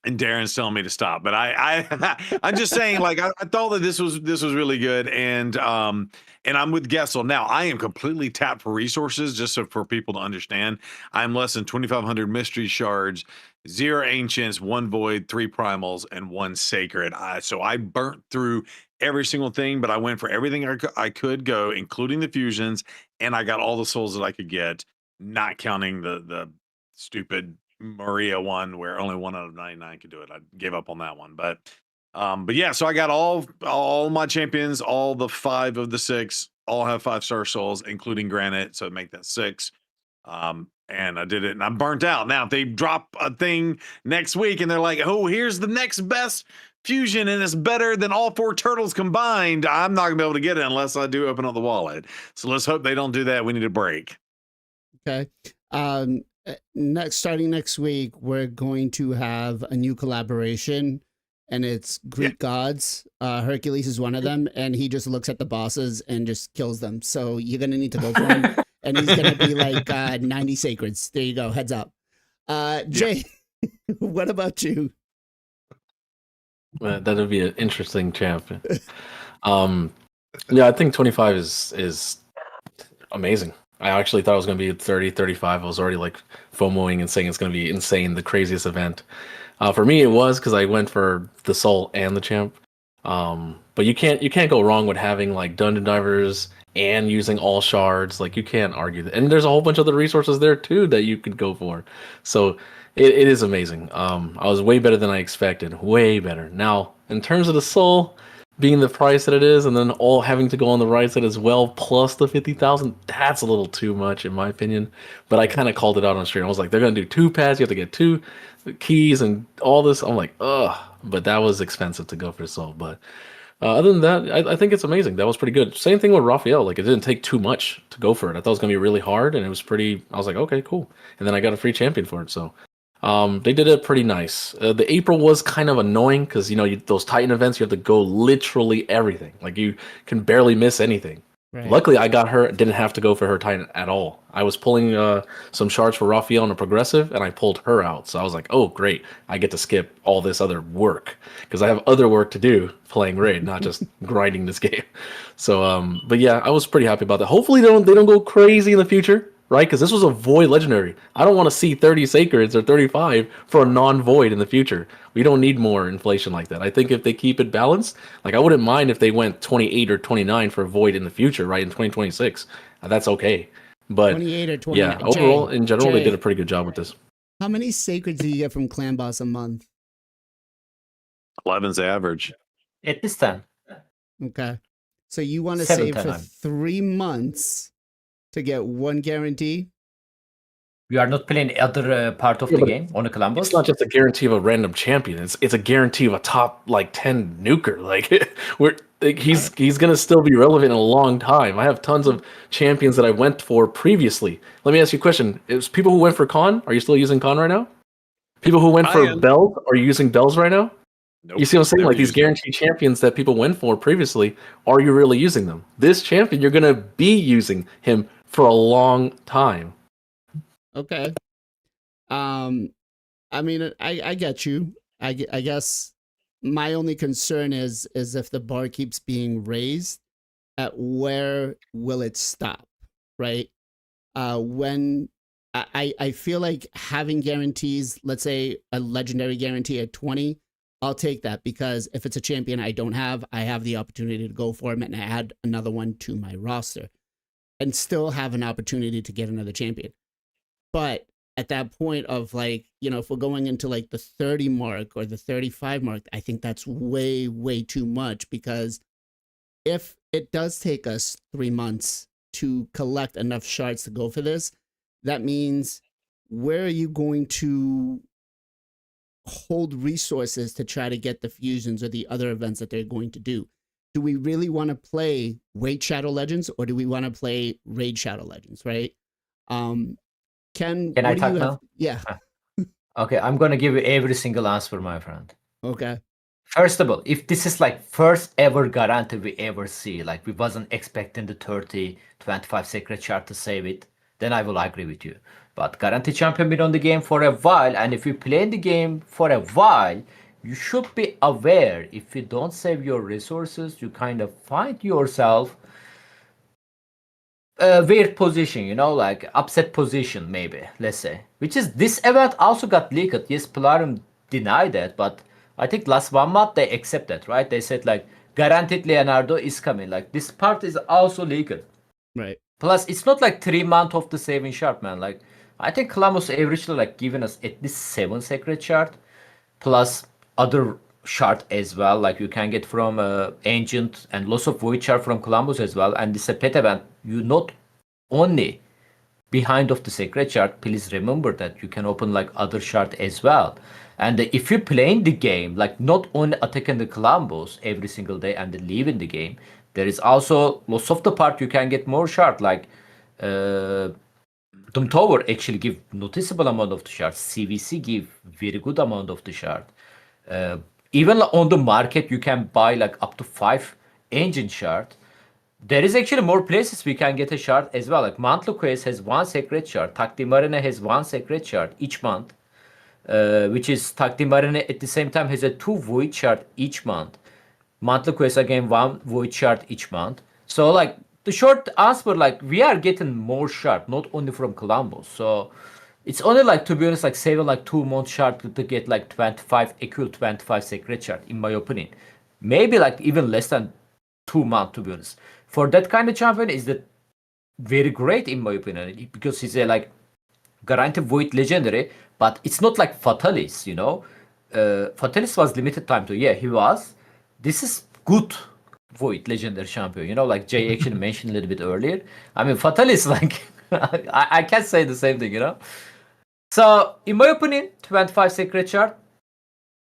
And Darren's telling me to stop, but I'm just saying, like, I thought that this was really good, and I'm with Gessel. Now I am completely tapped for resources, just so for people to understand. I'm less than 2,500 mystery shards, 0 ancients, 1 void, 3 primals, and 1 sacred. So I burnt through every single thing, but I went for everything I could go, including the fusions, and I got all the souls that I could get, not counting the stupid Maria one where only 1 out of 99 could do it. I gave up on that one, but yeah, so I got all my champions, all the 5 of the 6, all have 5-star souls, including granite, so make that 6. And I did it, and I'm burnt out. Now, if they drop a thing next week and they're like, oh, here's the next best fusion, and it's better than all 4 turtles combined, I'm not gonna be able to get it unless I do open up the wallet. So let's hope they don't do that. We need a break. Okay. Starting next week, we're going to have a new collaboration, and it's Greek gods. Hercules is one of them, and he just looks at the bosses and just kills them. So you're gonna need to go for him, and he's gonna be like 90 sacreds. There you go. Heads up. Jay, what about you? That would be an interesting champion. Yeah, I think 25 is amazing. I actually thought it was going to be 30, 35. I was already like FOMOing and saying it's going to be insane, the craziest event. For me, it was because I went for the soul and the champ. But you can't go wrong with having like dungeon divers and using all shards. Like you can't argue that. And there's a whole bunch of other resources there too that you could go for. So it is amazing. I was way better than I expected. Way better. Now, in terms of the soul being the price that it is, and then all having to go on the right side as well, plus the 50,000, that's a little too much in my opinion. But I kind of called it out on stream. I was like, they're gonna do 2 pads. You have to get 2 keys and all this. I'm like, ugh. But that was expensive to go for soul. But other than that, I think it's amazing. That was pretty good. Same thing with Raphael. Like it didn't take too much to go for it. I thought it was gonna be really hard, and it was pretty. I was like, okay, cool. And then I got a free champion for it. So they did it pretty nice. The April was kind of annoying because those Titan events, you have to go literally everything. Like you can barely miss anything. Right. Luckily, I got her. Didn't have to go for her Titan at all. I was pulling some shards for Raphael on a progressive, and I pulled her out. So I was like, oh great, I get to skip all this other work because I have other work to do playing raid, not just grinding this game. So but yeah, I was pretty happy about that. Hopefully they don't go crazy in the future. Right, because this was a void legendary. I don't want to see 30 sacreds or 35 for a non-void in the future. We don't need more inflation like that. I think if they keep it balanced, like I wouldn't mind if they went 28 or 29 for a void in the future, right, in 2026. That's okay. But 28 or 29. Yeah, overall, in general, they did a pretty good job with this. How many sacreds do you get from Clan Boss a month? 11's average. At this time. Okay. So you want to 7 save for times. 3 months to get 1 guarantee? We are not playing other part of the game on the Columbus. It's not just a guarantee of a random champion. It's a guarantee of a top like 10 nuker. Like he's gonna still be relevant in a long time. I have tons of champions that I went for previously. Let me ask you a question: is people who went for Khan, are you still using Khan right now? People who went for Bells, are you using Bells right now? Nope. You see what I'm saying? Like these guaranteed champions that people went for previously, are you really using them? This champion, you're gonna be using him for a long time. Okay. I mean, I get you. I guess my only concern is if the bar keeps being raised, at where will it stop, right? When I feel like having guarantees, let's say a legendary guarantee at 20, I'll take that because if it's a champion I don't have, I have the opportunity to go for him and add another one to my roster and still have an opportunity to get another champion. But at that point of like, if we're going into like the 30 mark or the 35 mark, I think that's way, way too much because if it does take us 3 months to collect enough shards to go for this, that means where are you going to hold resources to try to get the fusions or the other events that they're going to do? Do we really want to play Raid Shadow Legends or do we want to play Raid Shadow Legends, right? Can I talk now? Yeah. Okay, I'm going to give you every single answer, my friend. Okay. First of all, if this is like first ever guarantee we ever see, like we wasn't expecting the 30, 25 secret shard to save it, then I will agree with you. But guarantee champion been on the game for a while, and if you play the game for a while, you should be aware if you don't save your resources, you kind of find yourself a weird position, like upset position maybe, let's say. Which is this event also got leaked. Yes, Plarium denied that, but I think last 1 month they accepted, right? They said like guaranteed Leonardo is coming. Like this part is also leaked. Right. Plus it's not like 3 months of the saving shard, man. Like I think Columbus averagely like giving us at least 7 secret shard plus other shard as well. Like you can get from Ancient and lots of void shard from Columbus as well. And this is a pet event. You not only behind of the secret shard, please remember that you can open like other shard as well. And if you playing the game, like not only attacking the Columbus every single day and then leaving the game, there is also lots of the part you can get more shard. Like Doom Tower actually give noticeable amount of the shard. CVC give very good amount of the shard. Even on the market, you can buy like up to 5 engine shard. There is actually more places we can get a shard as well. Like Monthly Quest has 1 secret shard. Takti Marina has 1 secret shard each month. Which is Takti Marina at the same time has a 2 void shard each month. Monthly Quest again 1 void shard each month. So like the short answer, like we are getting more shard, not only from Columbus. So it's only like, to be honest, like saving like 2 months shard to get like 25 equal 25 secret shard, in my opinion. Maybe like even less than 2 months, to be honest. For that kind of champion, is that very great in my opinion, because he's a like guaranteed void legendary, but it's not like Fatalis, you know. Fatalis was limited time to, yeah, he was. This is good void legendary champion, you know, like Jay actually mentioned a little bit earlier. I mean, Fatalis, like, I can't say the same thing, you know. So, in my opinion, 25 secret shard,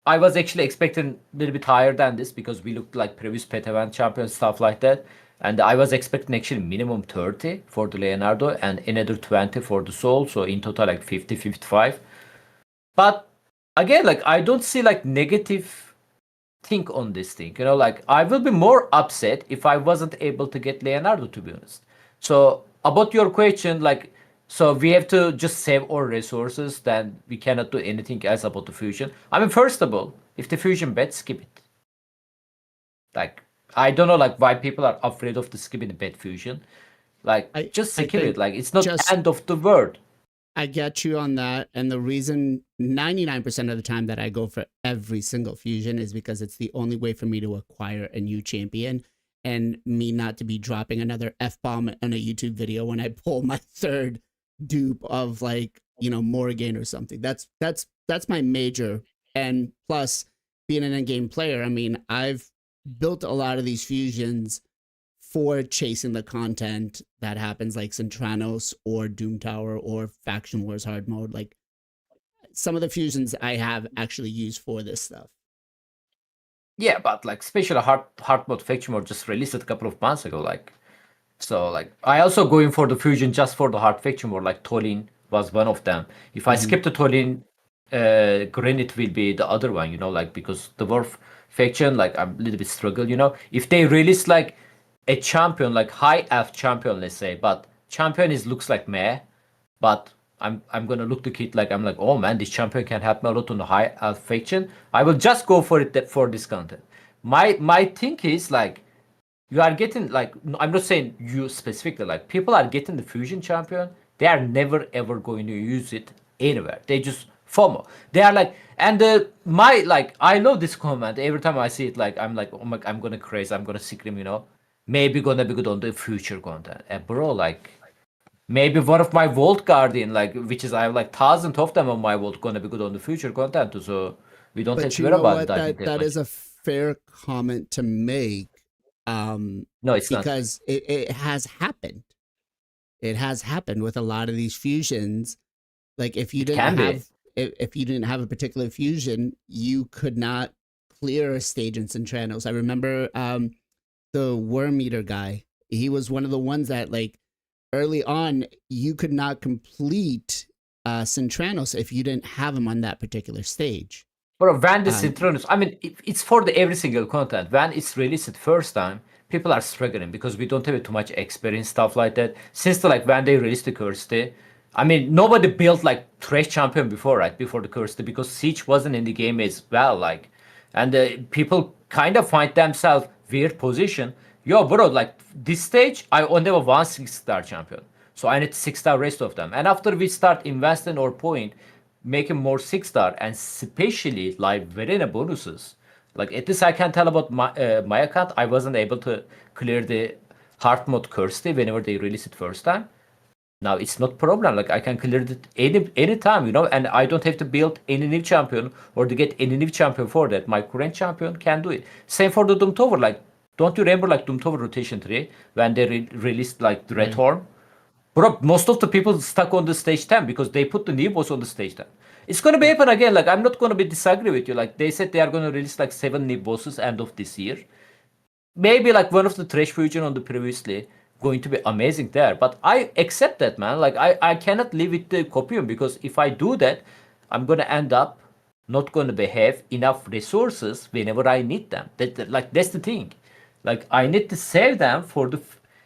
I was actually expecting a little bit higher than this because we looked like previous pet event champions, stuff like that. And I was expecting actually minimum 30 for the Leonardo and another 20 for the Soul. So in total like 50, 55. But again, like I don't see like negative thing on this thing. You know, like I will be more upset if I wasn't able to get Leonardo, to be honest. So about your question, like, so we have to just save our resources, then we cannot do anything else about the fusion. I mean, first of all, if the fusion bet, skip it. Like, I don't know like why people are afraid of the skipping the bet fusion. Like, just skip think it. Like, it's not just- end of the world. I get you on that. And the reason 99% of the time that I go for every single fusion is because it's the only way for me to acquire a new champion and me not to be dropping another F-bomb on a YouTube video when I pull my third dupe of like, you know, Morrigan or something. That's my major. And plus being an in-game player, I mean, I've built a lot of these fusions for chasing the content that happens like Centranos or Doom Tower or Faction Wars hard mode. Like some of the fusions I have actually used for this stuff. Yeah, but like special hard mode faction mode just released it a couple of months ago. Like, so like I also going for the fusion just for the hard faction mode. Like Tolin was one of them. If I skip the Tolin, Granite will be the other one. You know, like because the Wolf faction, like I'm a little bit struggle. You know, if they release like a champion, like high F champion, let's say, but champion is looks like meh, but I'm gonna look the kit like I'm like, oh man, this champion can help me a lot on the high F faction. I will just go for it for this content. My thing is like you are getting like, I'm not saying you specifically, like people are getting the fusion champion, they are never ever going to use it anywhere. They just FOMO. They are like, and my like I love this comment every time I see it. Like I'm like, oh my, I'm gonna crazy, I'm gonna scream, you know. Maybe gonna be good on the future content, bro. Like maybe one of my Vault Guardian, like which is I have like thousands of them on my Vault, gonna be good on the future content too. So we don't have But to you worry know about what? it. I think That is a fair comment to make. No, it's not. Because it has happened. It has happened with a lot of these fusions. Like if you can didn't be. have if you didn't have a particular fusion, you could not clear a stage in Centranos. I remember the Worm Eater guy. He was one of the ones that like early on you could not complete Centranos if you didn't have him on that particular stage. Bro, when the Citronus, I mean, it's for the every single content. When it's released first time, people are struggling because we don't have too much experience, stuff like that. Since the, like when they released the Cursed, I mean, nobody built like trash champion before, right? Before the Cursed, because Siege wasn't in the game as well, like, and people kind of find themselves weird position. Yo, bro, like this stage, I only have one 6-star champion, so I need 6-star rest of them. And after we start investing our point, making more 6-star and especially live Verena bonuses. Like at least I can tell about my account. I wasn't able to clear the hard mode Kirsty whenever they released it first time. Now it's not problem. Like I can clear it any time, you know, and I don't have to build any new champion or to get any new champion for that. My current champion can do it. Same for the Doom Tower. Like, don't you remember like Doom Tower rotation 3 when they released like the Red Horn? Bro, most of the people stuck on the stage 10 because they put the new boss on the stage 10. It's gonna be happen again. Like I'm not gonna be disagree with you. Like they said they are gonna release like 7 new bosses end of this year. Maybe like one of the trash fusion on the previously going to be amazing there. But I accept that, man. Like I cannot live with the copium because if I do that, I'm gonna end up not gonna be have enough resources whenever I need them. Like that's the thing. Like I need to save them for the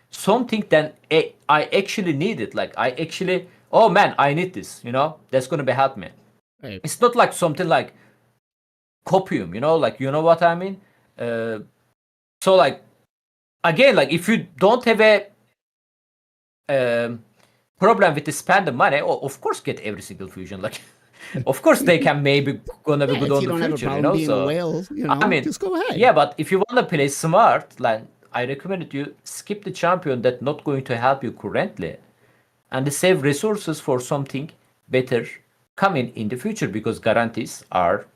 something that I actually need it. Like I actually, oh man, I need this. You know, that's gonna be help me. Right. It's not like something like copium. You know, like you know what I mean. So like again, like if you don't have a problem with the spend the money, of course get every single fusion. Like, of course they can maybe gonna be Yeah, good if on you the don't have a future, you problem know. being a So whale, you know, I mean, just go ahead. yeah, but if you wanna play smart, like I recommend you skip the champion that not going to help you currently, and save resources for something better coming in the future because guarantees are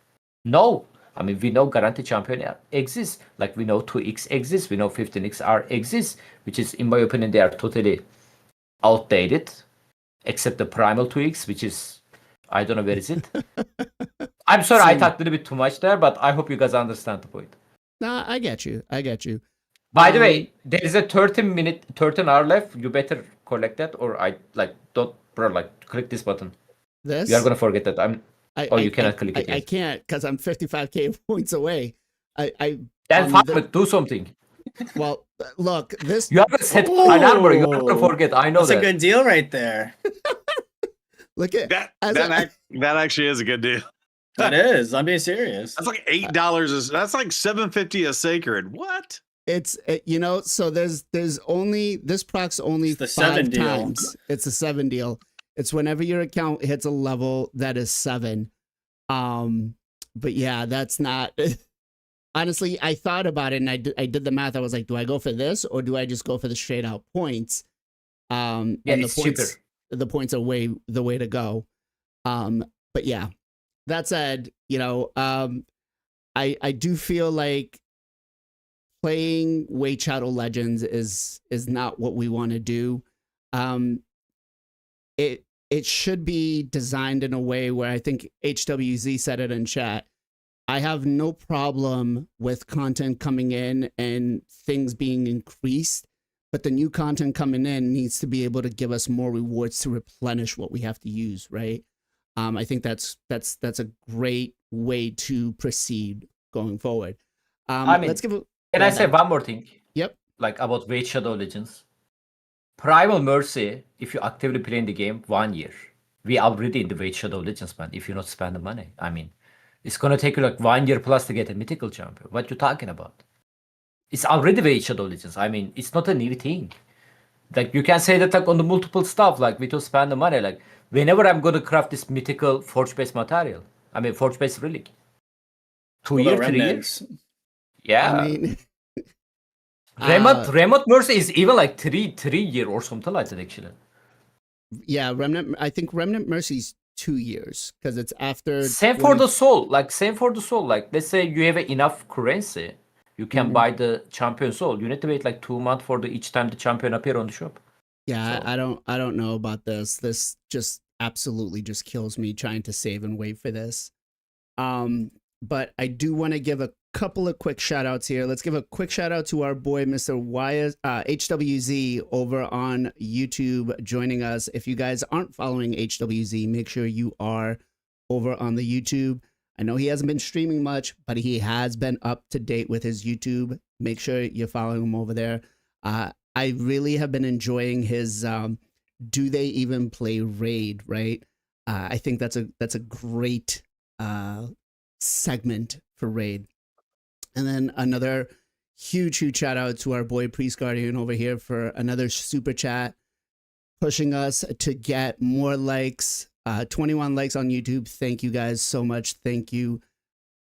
no. I mean, we know guarantee champion exists. Like we know 2x exists. We know 15x are exists, which is, in my opinion, they are totally outdated, except the primal 2x, which is, I don't know where is it. I'm sorry, I talked a little bit too much there, but I hope you guys understand the point. Nah, I get you. I get you. By the way, there is a 13 hour left. You better collect that, or I like don't, bro. Like click this button. This You are gonna forget that. You cannot click it. I Yet. can't because I'm 55k points away. Then fine, do something. Well, look, this You have to set my number. You are gonna forget. I know That's that. a good deal right there. look at that actually is a good deal. That is. I'm being serious. That's like $8. That's like $7.50 a sacred. What? it's you know, so there's only this proc's only It's the 5 7 deal. times. It's a 7 deal. It's whenever your account hits a level that is 7. But yeah, that's not honestly, I thought about it and I did the math. I was like, do I go for this or do I just go for the straight out points? Yeah, and it's cheaper. The points are the way to go. But yeah, that said, you know, I do feel like playing Way Shadow Legends is not what we want to do. It should be designed in a way where I think HWZ said it in chat. I have no problem with content coming in and things being increased, but the new content coming in needs to be able to give us more rewards to replenish what we have to use, right? I think that's a great way to proceed going forward. I mean, let's give. Can I say one more thing? Yep. Like about Raid Shadow Legends. Primal Mercy, if you actively play in the game, 1 year. We already in the Raid Shadow Legends, man. If you not spend the money, I mean, it's gonna take you like 1 year plus to get a mythical champion. What you talking about? It's already Raid Shadow Legends. I mean, it's not a new thing. Like you can say that like on the multiple stuff, like we don't spend the money. Like whenever I'm gonna craft this mythical forge-based material, I mean forge-based relic. 2 years, 3 years. Yeah. I mean, Remnant Mercy is even like 3 year or something like that actually. yeah, Remnant. I think Remnant Mercy's 2 years because it's after. Same for the soul. Like same for the soul. Like let's say you have enough currency, you can buy the champion soul. You need to wait like 2 months for each time the champion appear on the shop. Yeah, So- I don't know about this. This just absolutely just kills me trying to save and wait for this. But I do want to give a couple of quick shout outs here. Let's give a quick shout out to our boy Mr. HWZ over on YouTube joining us. If you guys aren't following HWZ, make sure you are over on the YouTube. I know he hasn't been streaming much, but he has been up to date with his YouTube. Make sure you're following him over there. I really have been enjoying his do they even play Raid, right? I think that's a great segment for Raid. And then another huge shout out to our boy Priest Guardian over here for another super chat, pushing us to get more likes. 21 likes on YouTube. Thank you guys so much. Thank you,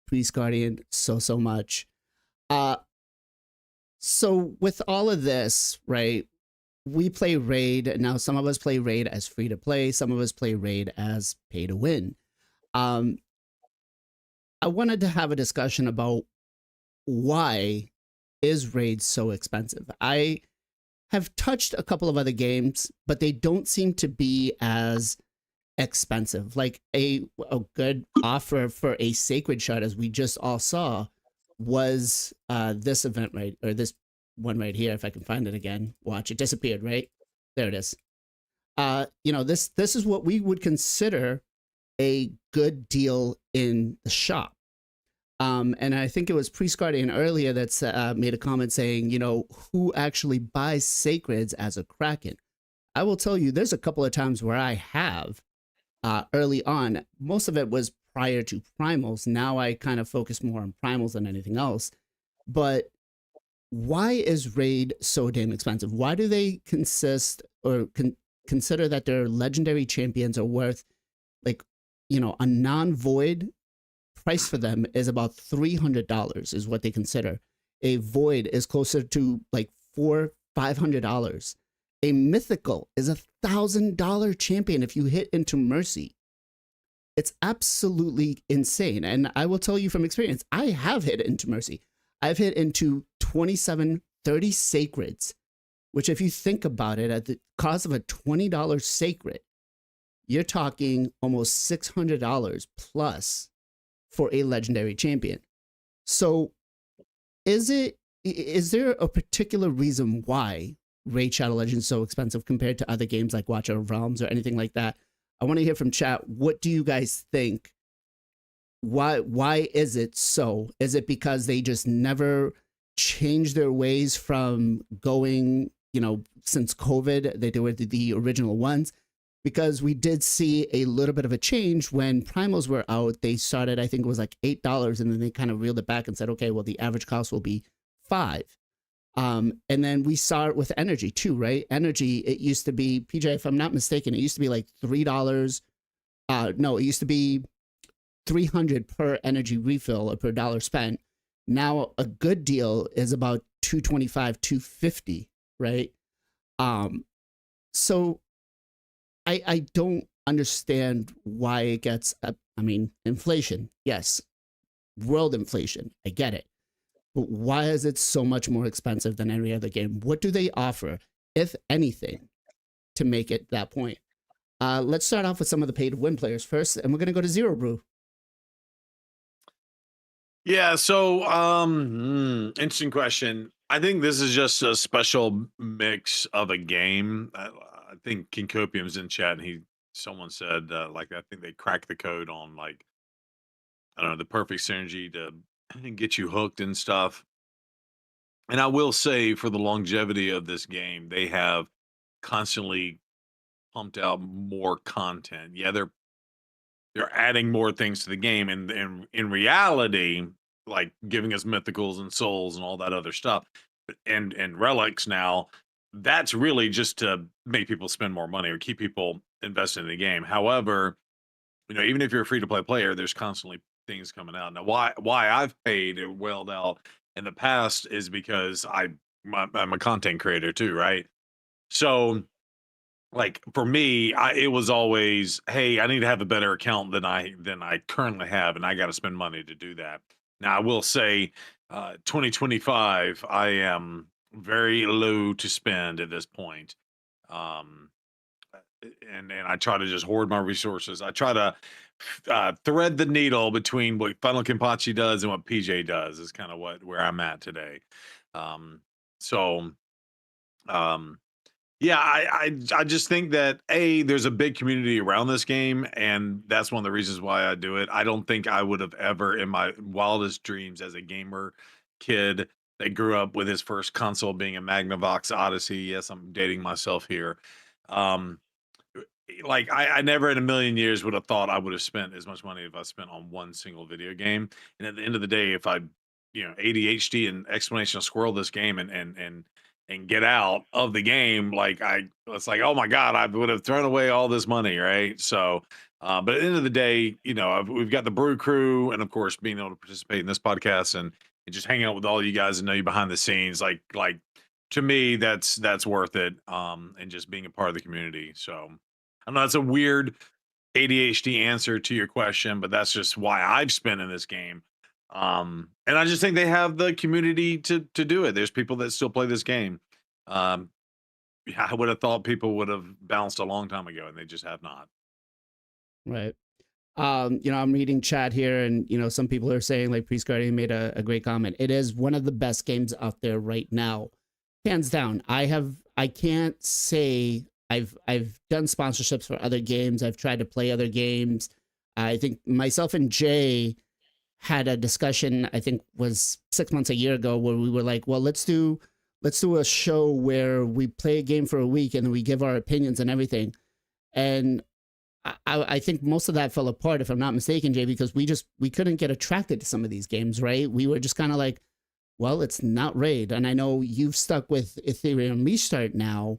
Priest Guardian, so much. So with all of this, right, we play Raid. Now, some of us play Raid as free to play. Some of us play Raid as pay to win. I wanted to have a discussion about why is Raid so expensive. I have touched a couple of other games, but they don't seem to be as expensive. Like a good offer for a sacred shot, as we just all saw, was this event right, or this one right here. If I can find it again, watch, it disappeared. Right there, it is. This is what we would consider a good deal in the shop. And I think it was Priest Guardian earlier that's made a comment saying, who actually buys sacreds as a Kraken? I will tell you, there's a couple of times where I have early on. Most of it was prior to primals. Now I kind of focus more on primals than anything else. But why is Raid so damn expensive? Why do they consider that their legendary champions are worth, like, a non-void price for them is about $300 is what they consider. A void is closer to like $500. A mythical is $1,000 champion if you hit into Mercy. It's absolutely insane. And I will tell you from experience, I have hit into Mercy. I've hit into 27, 30 sacreds, which if you think about it, at the cost of a $20 sacred, you're talking almost $600 plus for a legendary champion. So is there a particular reason why Raid Shadow Legends is so expensive compared to other games like Watcher of Realms or anything like that? I want to hear from chat. What do you guys think? Why is it so? Is it because they just never changed their ways from going, since COVID, they were the original ones? Because we did see a little bit of a change when primals were out. They started, I think it was like $8, and then they kind of reeled it back and said, okay, well, the average cost will be $5. And then we saw it with energy too, right? Energy, it used to be, PJ, if I'm not mistaken, it used to be like $3. No, it used to be $300 per energy refill or per dollar spent. Now a good deal is about $225, $250, right? So I don't understand why it gets, inflation. Yes, world inflation. I get it. But why is it so much more expensive than any other game? What do they offer, if anything, to make it that point? Let's start off with some of the pay-to-win players first, and we're going to go to Zero Brew. Yeah, so interesting question. I think this is just a special mix of a game. I think Kinkopium's in chat, and someone said I think they cracked the code on I don't know, the perfect synergy to get you hooked and stuff. And I will say, for the longevity of this game, they have constantly pumped out more content. Yeah, they're adding more things to the game, and in reality, like giving us mythicals and souls and all that other stuff, and relics now, that's really just to make people spend more money or keep people invested in the game. However, even if you're a free to play player, there's constantly things coming out. Now, why I've paid and welled out in the past is because I'm a content creator too, right? So, like, for me, it was always, hey, I need to have a better account than I currently have, and I got to spend money to do that. Now, I will say, 2025, I am very low to spend at this point. And I try to just hoard my resources. I try to thread the needle between what Final Kenpachi does and what PJ does is kind of where I'm at today. So yeah, I just think that there's a big community around this game, and that's one of the reasons why I do it. I don't think I would have ever, in my wildest dreams as a gamer kid that grew up with his first console being a Magnavox Odyssey. Yes, I'm dating myself here. I never in a million years would have thought I would have spent as much money if I spent on one single video game. And at the end of the day, if I, ADHD and explanation squirrel this game and get out of the game, it's like, oh my God, I would have thrown away all this money, right? So, but at the end of the day, we've got the Brew Crew, and of course, being able to participate in this podcast and just hang out with all you guys and know you behind the scenes, like to me, that's worth it. And just being a part of the community. So I know that's a weird ADHD answer to your question, but that's just why I've spent in this game. And I just think they have the community to do it. There's people that still play this game. Um, yeah, I would have thought people would have bounced a long time ago, and they just have not. Right. I'm reading chat here, and some people are saying, like, Priest Guardian made a great comment. It is one of the best games out there right now, hands down. I can't say I've done sponsorships for other games. I've tried to play other games. I think myself and Jay had a discussion, I think was 6 months, a year ago, where we were like, well, let's do a show where we play a game for a week and we give our opinions and everything. And I think most of that fell apart, if I'm not mistaken, Jay, because we couldn't get attracted to some of these games, right? We were just kind of like, well, it's not Raid. And I know you've stuck with Ethereum Restart now.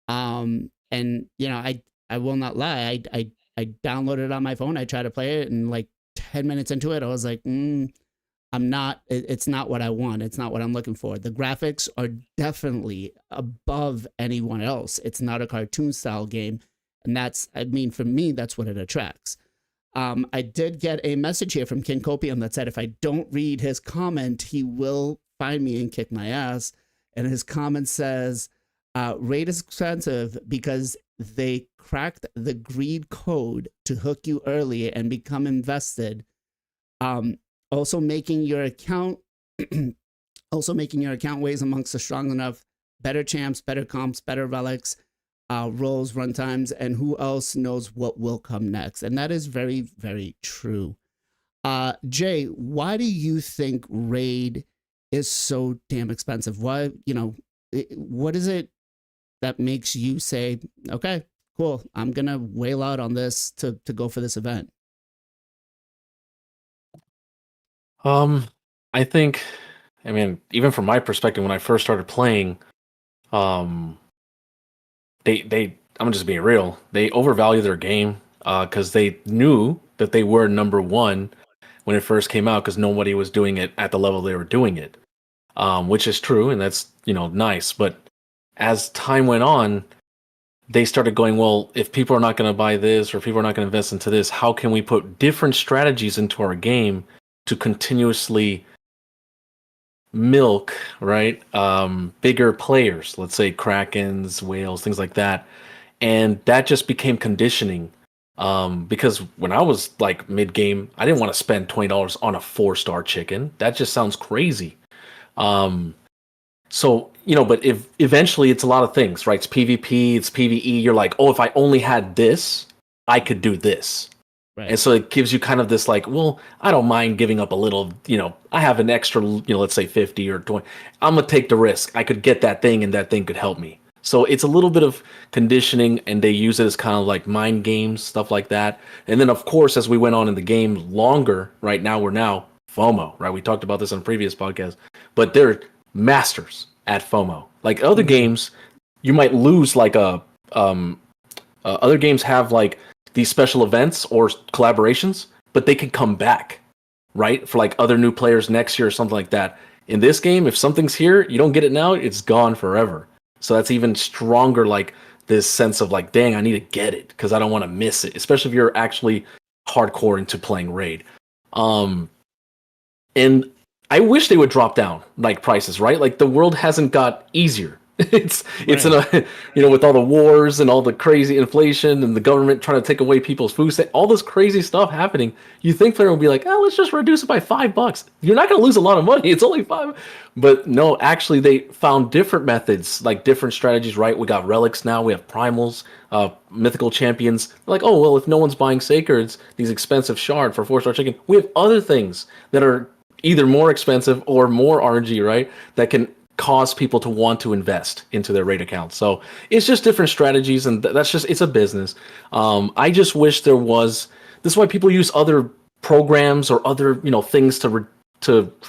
And I will not lie. I downloaded it on my phone. I tried to play it, and like 10 minutes into it, I was like, it's not what I want. It's not what I'm looking for. The graphics are definitely above anyone else. It's not a cartoon style game. And for me, that's what it attracts. I did get a message here from King Copium that said if I don't read his comment, he will find me and kick my ass. And his comment says, Raid is expensive because they cracked the greed code to hook you early and become invested. Also making your account ways amongst the strong enough, better champs, better comps, better relics, roles, runtimes, and who else knows what will come next. And that is very, very true. Jay, why do you think Raid is so damn expensive? Why, what is it that makes you say, okay, cool, I'm going to whale out on this to go for this event? I think, even from my perspective, when I first started playing, I'm just being real. They overvalue their game because they knew that they were number one when it first came out because nobody was doing it at the level they were doing it, which is true, and that's nice. But as time went on, they started going, well, if people are not going to buy this or people are not going to invest into this, how can we put different strategies into our game to continuously milk, right? Bigger players, let's say Krakens, whales, things like that. And that just became conditioning. Because when I was like mid game, I didn't want to spend $20 on a 4-star chicken. That just sounds crazy. So, but if eventually it's a lot of things, right? It's PvP, it's PvE. You're like, oh, if I only had this, I could do this. Right. And so it gives you kind of this like, well, I don't mind giving up a little, I have an extra, let's say 50 or 20. I'm going to take the risk. I could get that thing and that thing could help me. So it's a little bit of conditioning, and they use it as kind of like mind games, stuff like that. And then, of course, as we went on in the game longer, right now we're now FOMO, right? We talked about this on previous podcasts, but they're masters at FOMO. Like other games, you might lose like other games have like these special events or collaborations, but they can come back, right? For like other new players next year or something like that. In this game, if something's here, you don't get it now, it's gone forever. So that's even stronger, like this sense of like, dang, I need to get it because I don't want to miss it, especially if you're actually hardcore into playing Raid. And I wish they would drop down like prices, right? Like the world hasn't got easier. It's in a, with all the wars and all the crazy inflation and the government trying to take away people's food, all this crazy stuff happening. You think they're gonna be like, oh, let's just reduce it by $5. You're not gonna lose a lot of money. It's only $5. But no, actually, they found different methods, like different strategies. Right? We got relics now. We have primals, mythical champions. Like, oh well, if no one's buying sacreds, these expensive shard for 4-star chicken, we have other things that are either more expensive or more RNG, right? That can cause people to want to invest into their Raid accounts. So it's just different strategies, and it's a business. I just wish there was. This is why people use other programs or other things to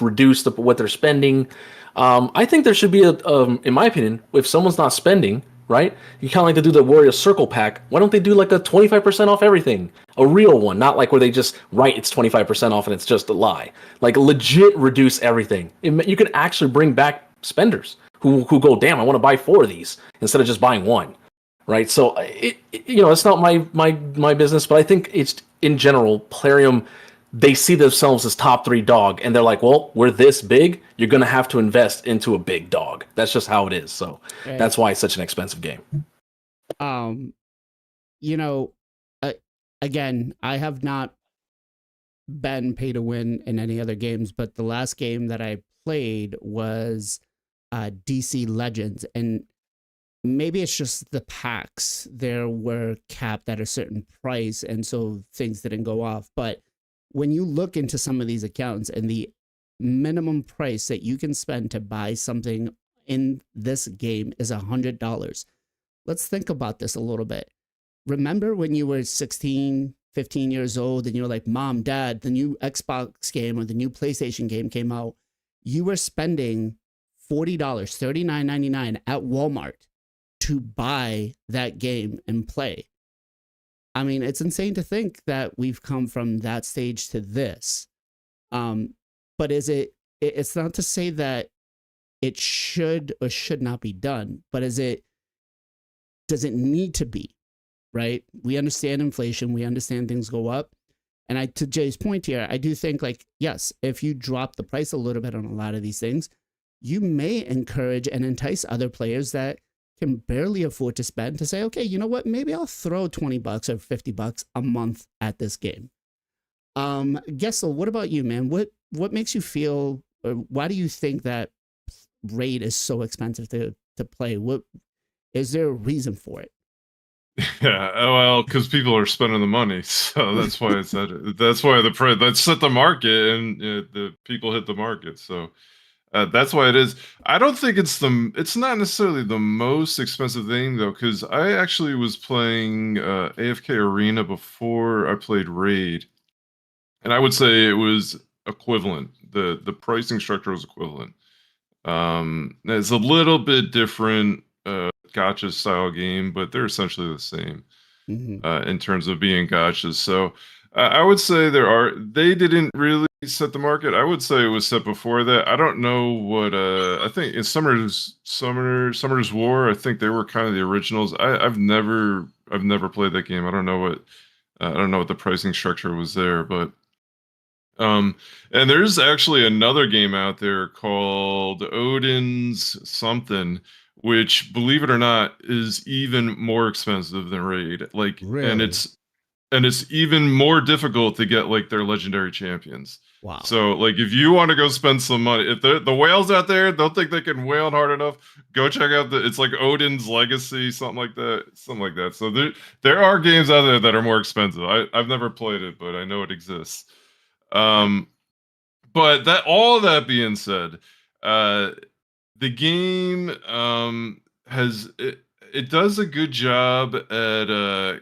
reduce what they're spending. I think there should be in my opinion, if someone's not spending, right? You kind of like to do the Warrior Circle pack. Why don't they do like a 25% off everything? A real one, not like where they just write it's 25% off and it's just a lie. Like legit reduce everything. You could actually bring back spenders, who go, damn, I want to buy 4 of these instead of just buying one, right? So it's not my business, but I think it's in general, Plarium, they see themselves as top 3 dog, and they're like, well, we're this big, you're gonna have to invest into a big dog. That's just how it is. So Right. that's why it's such an expensive game. You know, again, I have not been pay to win in any other games, but the last game that I played was DC Legends, and maybe it's just the packs there were capped at a certain price, and so things didn't go off. But when you look into some of these accounts and the minimum price that you can spend to buy something in this game is $100. Let's think about this a little bit. Remember when you were 16, 15 years old and you were like, Mom, Dad, the new Xbox game or the new PlayStation game came out. You were spending $40, $39.99 at Walmart to buy that game and play. I mean, it's insane to think that we've come from that stage to this. But it's not to say that it should or should not be done, but does it need to be? Right? We understand inflation. We understand things go up. And to Jay's point here, I do think like, yes, if you drop the price a little bit on a lot of these things, you may encourage and entice other players that can barely afford to spend to say, okay, you know what? Maybe I'll throw $20 or $50 a month at this game. Gessel, what about you, man? What makes you feel, or why do you think that Raid is so expensive to play? What is there a reason for it? Yeah, well, because people are spending the money, so that's why it's that. That's why the price. That's set the market, and the people hit the market. So that's why it is. I don't think it's not necessarily the most expensive thing though, because I actually was playing AFK Arena before I played Raid, and I would say it was equivalent. The pricing structure was equivalent. It's a little bit different gacha style game, but they're essentially the same in terms of being gachas. So I would say they didn't really set the market. I would say it was set before that. I don't know what I think in Summer's War, I think they were kind of the originals. I've never played that game. I don't know what the pricing structure was there, but and there's actually another game out there called Odin's something, which, believe it or not, is even more expensive than Raid. Like, Really? and it's even more difficult to get like their legendary champions. Wow. So, like, if you want to go spend some money, if the whales out there don't think they can whale hard enough, go check out it's like Odin's Legacy, something like that. So there are games out there that are more expensive. I've never played it, but I know it exists. But all that being said, the game it does a good job at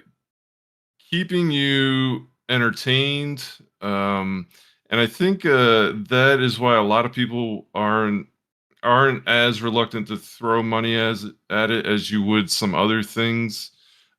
keeping you entertained, and I think that is why a lot of people aren't as reluctant to throw money at it as you would some other things.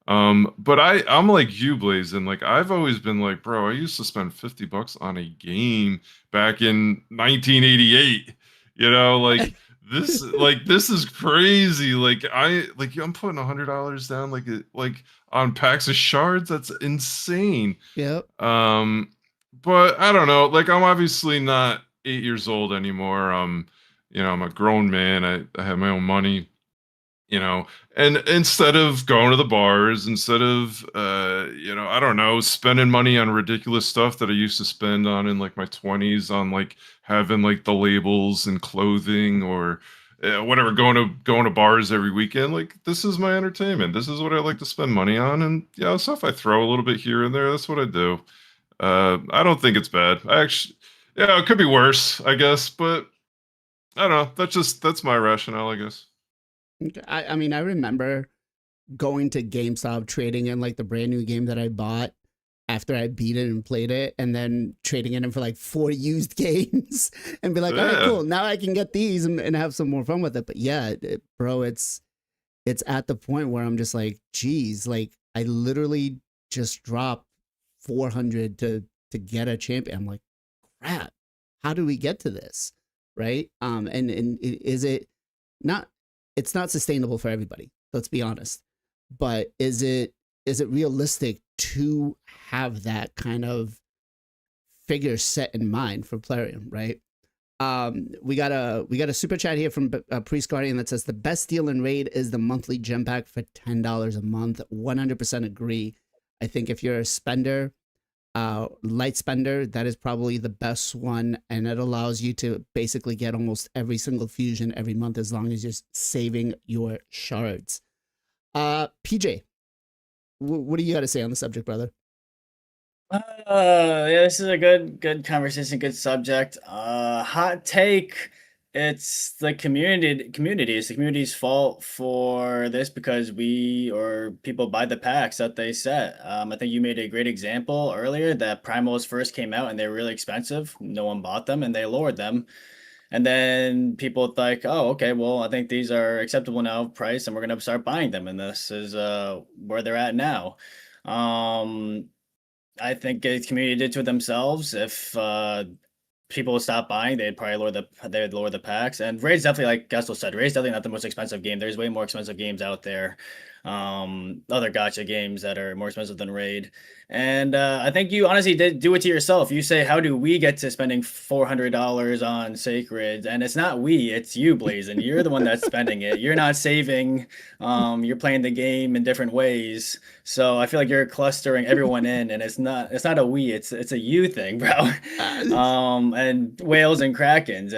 But I'm like you, Blazin. Like, I've always been like, bro, I used to spend $50 on a game back in 1988. You know, like this is crazy. Like I'm putting $100 down like on packs of shards. That's insane. Yep. But I don't know. Like, I'm obviously not 8 years old anymore. I'm a grown man. I have my own money. And instead of going to the bars, instead of I don't know, spending money on ridiculous stuff that I used to spend on in like my 20s on like having like the labels and clothing or whatever, going to bars every weekend, like, this is my entertainment. This is what I like to spend money on, and stuff I throw a little bit here and there. That's what I do. I don't think it's bad. It could be worse, I guess, but I don't know. That's my rationale, I guess. I mean, I remember going to GameStop, trading in like the brand new game that I bought after I beat it and played it, and then trading it in for like 4 used games and be like, all right, cool. Now I can get these and have some more fun with it. But yeah, bro, it's at the point where I'm just like, geez, like I literally just dropped 400 to get a champion. I'm like, crap, how do we get to this? Right. And is it it's not sustainable for everybody. Let's be honest. But is it realistic to have that kind of figure set in mind for Plarium, right? We got a super chat here from Priest Guardian that says the best deal in Raid is the monthly gem pack for $10 a month. 100% agree. I think if you're a spender, light spender, that is probably the best one, and it allows you to basically get almost every single fusion every month as long as you're saving your shards. PJ, what do you got to say on the subject, brother? Yeah, this is a good conversation, good subject. Hot take. It's the community. It's the community's fault for this because we or people buy the packs that they set. I think you made a great example earlier that primals first came out and they were really expensive. No one bought them and they lowered them. And then people think, oh, okay, well, I think these are acceptable now price and we're gonna start buying them. And this is where they're at now. I think the community did to themselves. If people would stop buying, they'd probably lower the packs. And Raid's definitely, like Gesto said, Raid's definitely not the most expensive game. There's way more expensive games out there. Other gacha games that are more expensive than Raid. And I think you honestly did do it to yourself. You say, how do we get to spending $400 on Sacred? And it's not we, it's you, Blazin. You're the one that's spending it. You're not saving. You're playing the game in different ways. So I feel like you're clustering everyone in, and it's not a we, it's a you thing, bro. And whales and krakens,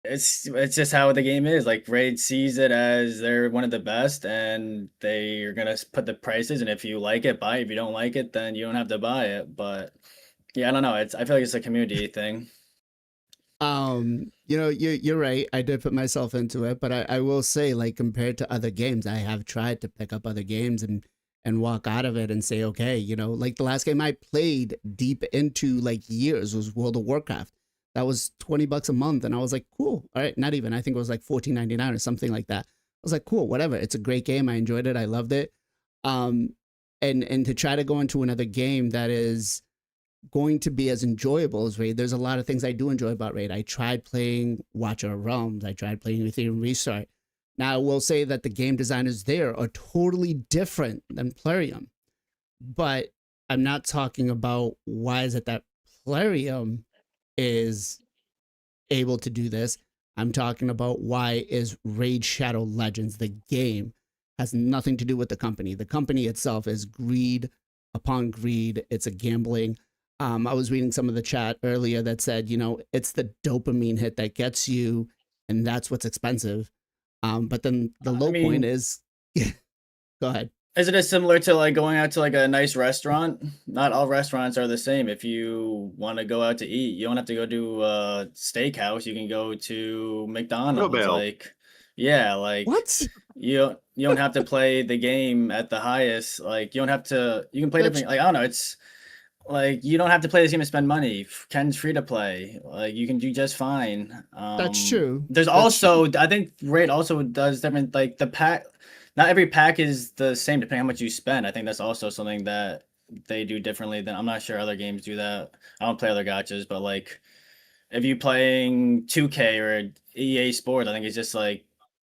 it's just how the game is. Like Raid sees it as they're one of the best, and they are gonna put the prices. And if you like it, buy it. If you don't like it, then you don't have to buy it. But yeah, I don't know. I feel like it's a community thing. You're right. I did put myself into it, but I will say, like, compared to other games, I have tried to pick up other games and walk out of it and say, okay, like the last game I played deep into like years was World of Warcraft. That was $20 a month, and I was like, cool. All right, not even. I think it was like $14.99 or something like that. I was like, cool, whatever. It's a great game. I enjoyed it. I loved it. And to try to go into another game that is going to be as enjoyable as Raid. There's a lot of things I do enjoy about Raid. I tried playing Watcher of Realms. I tried playing Ethereum Restart. Now, I will say that the game designers there are totally different than Plarium. But I'm not talking about why is it that Plarium is able to do this. I'm talking about why is Raid Shadow Legends, the game, has nothing to do with the company. The company itself is greed upon greed. It's a gambling. I was reading some of the chat earlier that said, it's the dopamine hit that gets you, and that's what's expensive. But then the low point is, go ahead. Is it as similar to like going out to like a nice restaurant? Not all restaurants are the same. If you want to go out to eat, you don't have to go to a steakhouse. You can go to McDonald's. Like, yeah, like what? You don't have to play the game at the highest. Like, you don't have to. You can play different. Like, I don't know. It's like you don't have to play this game and spend money. Ken's free to play. Like, you can do just fine. That's true. There's also, I think Raid also does different. Like the pack. Not every pack is the same depending on how much you spend. I think that's also something that they do differently than, I'm not sure other games do that. I don't play other gachas, but like if you're playing 2K or EA Sports, I think it's just like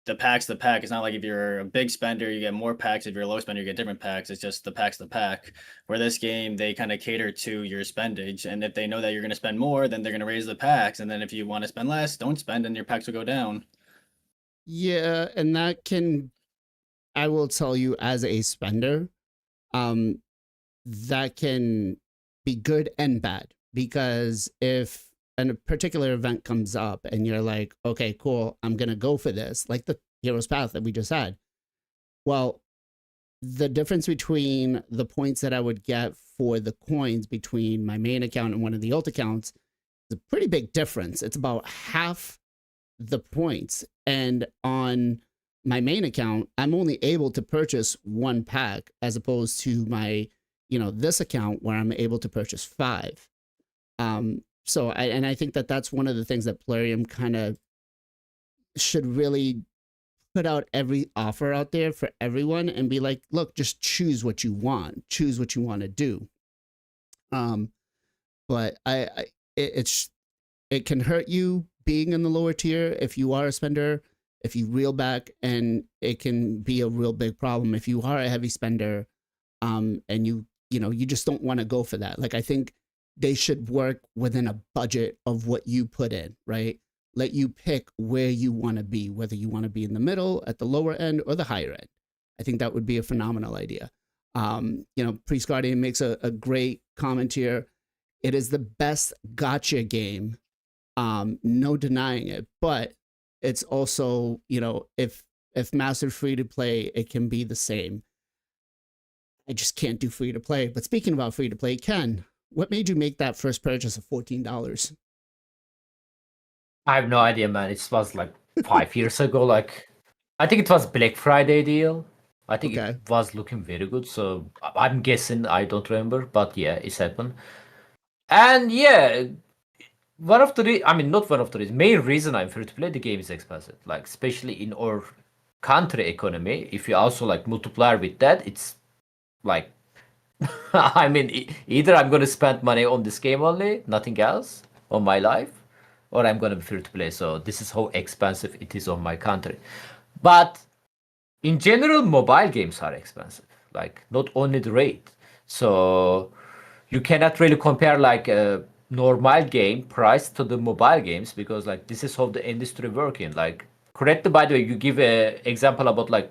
the pack's the pack. It's not like if you're a big spender, you get more packs. If you're a low spender, you get different packs. It's just the pack's the pack. Where this game, they kind of cater to your spendage. And if they know that you're going to spend more, then they're going to raise the packs. And then if you want to spend less, don't spend and your packs will go down. Yeah, and that can, I will tell you as a spender, that can be good and bad, because if a particular event comes up and you're like, okay, cool, I'm going to go for this, like the Hero's Path that we just had. Well, the difference between the points that I would get for the coins between my main account and one of the alt accounts is a pretty big difference. It's about half the points. And on my main account, I'm only able to purchase one pack as opposed to my, this account where I'm able to purchase 5. So I think that that's one of the things that Plarium kind of should really put out every offer out there for everyone and be like, look, just choose what you want to do. But it can hurt you being in the lower tier, if you are a spender, if you reel back, and it can be a real big problem if you are a heavy spender, and you just don't want to go for that. Like, I think they should work within a budget of what you put in, right? Let you pick where you want to be, whether you want to be in the middle, at the lower end, or the higher end. I think that would be a phenomenal idea. Priest Guardian makes a great comment here. It is the best gotcha game. No denying it, but it's also, if mastered free to play, it can be the same. I just can't do free to play. But speaking about free to play, Ken, what made you make that first purchase of $14? I have no idea, man. It was like 5 years ago. Like, I think it was Black Friday deal. I think Okay. it was looking very good. So I'm guessing, I don't remember, but yeah, it's happened. And yeah, not one of the reasons. Main reason I'm free to play the game is expensive. Like, especially in our country economy, if you also like multiplier with that, it's like, I mean, either I'm going to spend money on this game only, nothing else on my life, or I'm going to be free to play. So this is how expensive it is on my country. But in general, mobile games are expensive. Like, not only the rate. So you cannot really compare like a normal game price to the mobile games, because like this is how the industry working. Like, correct, by the way, you give a example about like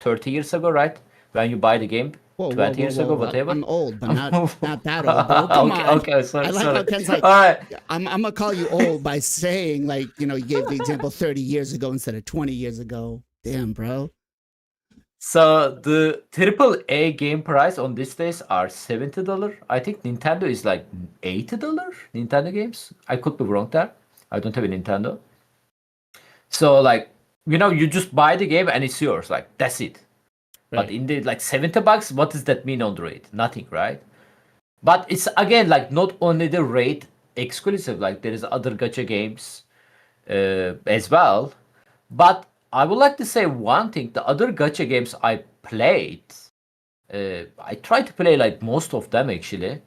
30 years ago, right? When you buy the game, Whoa, 20 years ago, whatever. I'm old, but not that old, bro. Come Okay, on. okay, sorry, I like sorry. how Ken's like, All right. I'm gonna call you old by saying, like, you gave the example 30 years ago instead of 20 years ago. Damn, bro. So the AAA game price on these days are $70. I think Nintendo is like $80. Nintendo games. I could be wrong there. I don't have a Nintendo. So like, you just buy the game and it's yours. Like, that's it. Right. But in the like $70, what does that mean on the rate? Nothing, right? But it's again like not only the rate exclusive. Like, there is other gacha games as well. But I would like to say one thing. The other gacha games I played, I try to play like most of them actually.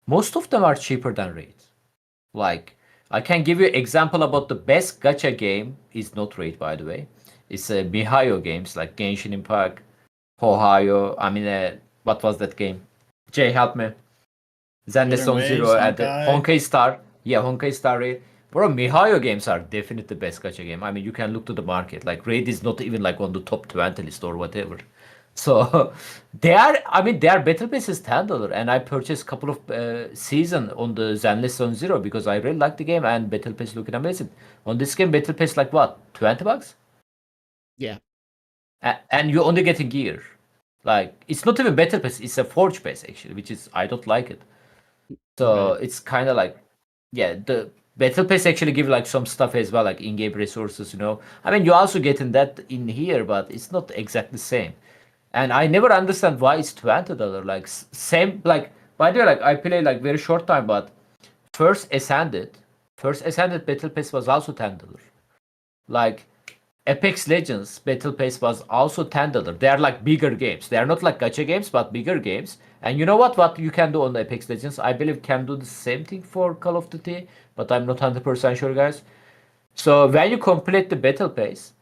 Most of them are cheaper than Raid. Like, I can give you example about the best gacha game is not Raid, by the way. It's Mihayo games like Genshin Impact, Ohio. I mean, what was that game? Jay, help me. Zenless Northern Zone Waves, Zero and Honkai. Honkai Star. Yeah, Honkai Star Raid. Bro, Mihayo games are definitely the best gacha game. I mean, you can look to the market. Like, Raid is not even like on the top 20 list or whatever. So their battle pass is $10, and I purchased a couple of season on the Zenless Zone Zero because I really like the game and battle pass looking amazing. On this game, battle pass like what, $20? Yeah. And you're only getting gear. Like, it's not even battle pass; it's a forge pass actually, which is, I don't like it. So it's kind of like, yeah, the battle pass actually give like some stuff as well, like in-game resources. I mean, you also getting that in here, but it's not exactly the same. And I never understand why it's $20. Like, same, like, by the way, like, I play like very short time, but first Ascended Battle Pass was also $10. Like, Apex Legends Battle Pass was also $10. They are like bigger games. They are not like gacha games, but bigger games. And you know what you can do on the Apex Legends? I believe can do the same thing for Call of Duty, but I'm not 100% sure, guys. So when you complete the Battle Pass,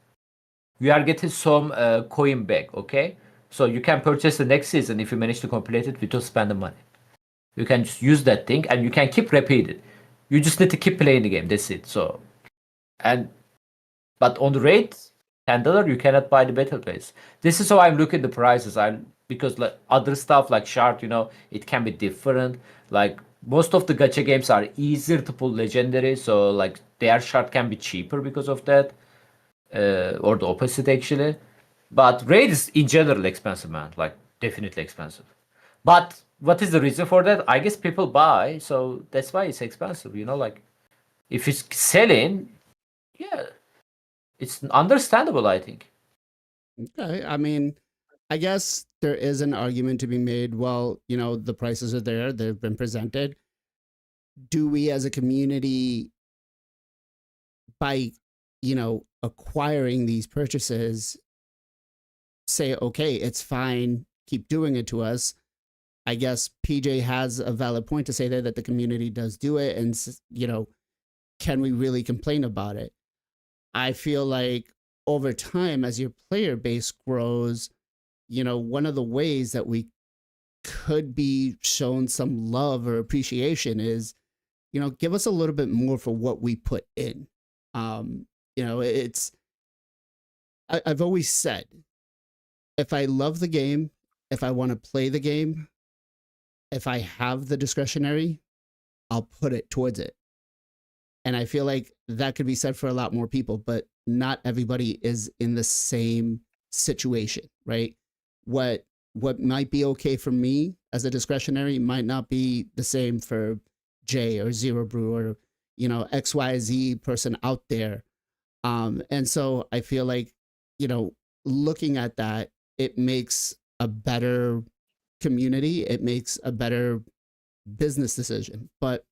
you are getting some coin back, okay? So you can purchase the next season if you manage to complete it without spending money. You can just use that thing and you can keep repeating. You just need to keep playing the game. That's it. So, but on the rate, $10, you cannot buy the battle pass. This is how I'm looking at the prices. Because like other stuff like Shard, it can be different. Like, most of the gacha games are easier to pull legendary, so like their Shard can be cheaper because of that. Or the opposite actually. But Raid is in general expensive, man. Like, definitely expensive. But what is the reason for that? I guess people buy, so that's why it's expensive. Like, if it's selling, yeah, it's understandable, I think. Okay. I mean, I guess there is an argument to be made. Well, the prices are there, they've been presented. Do we as a community, by, acquiring these purchases, say, okay, it's fine, keep doing it to us? I guess PJ has a valid point to say that the community does do it, and can we really complain about it? I feel like over time, as your player base grows, one of the ways that we could be shown some love or appreciation is, give us a little bit more for what we put in. It's, I've always said, if I love the game, if I want to play the game, if I have the discretionary, I'll put it towards it. And I feel like that could be said for a lot more people, but not everybody is in the same situation, right? What might be okay for me as a discretionary might not be the same for Jay or Zero Brew or, XYZ person out there. And so I feel like, looking at that, it makes a better community. It makes a better business decision. But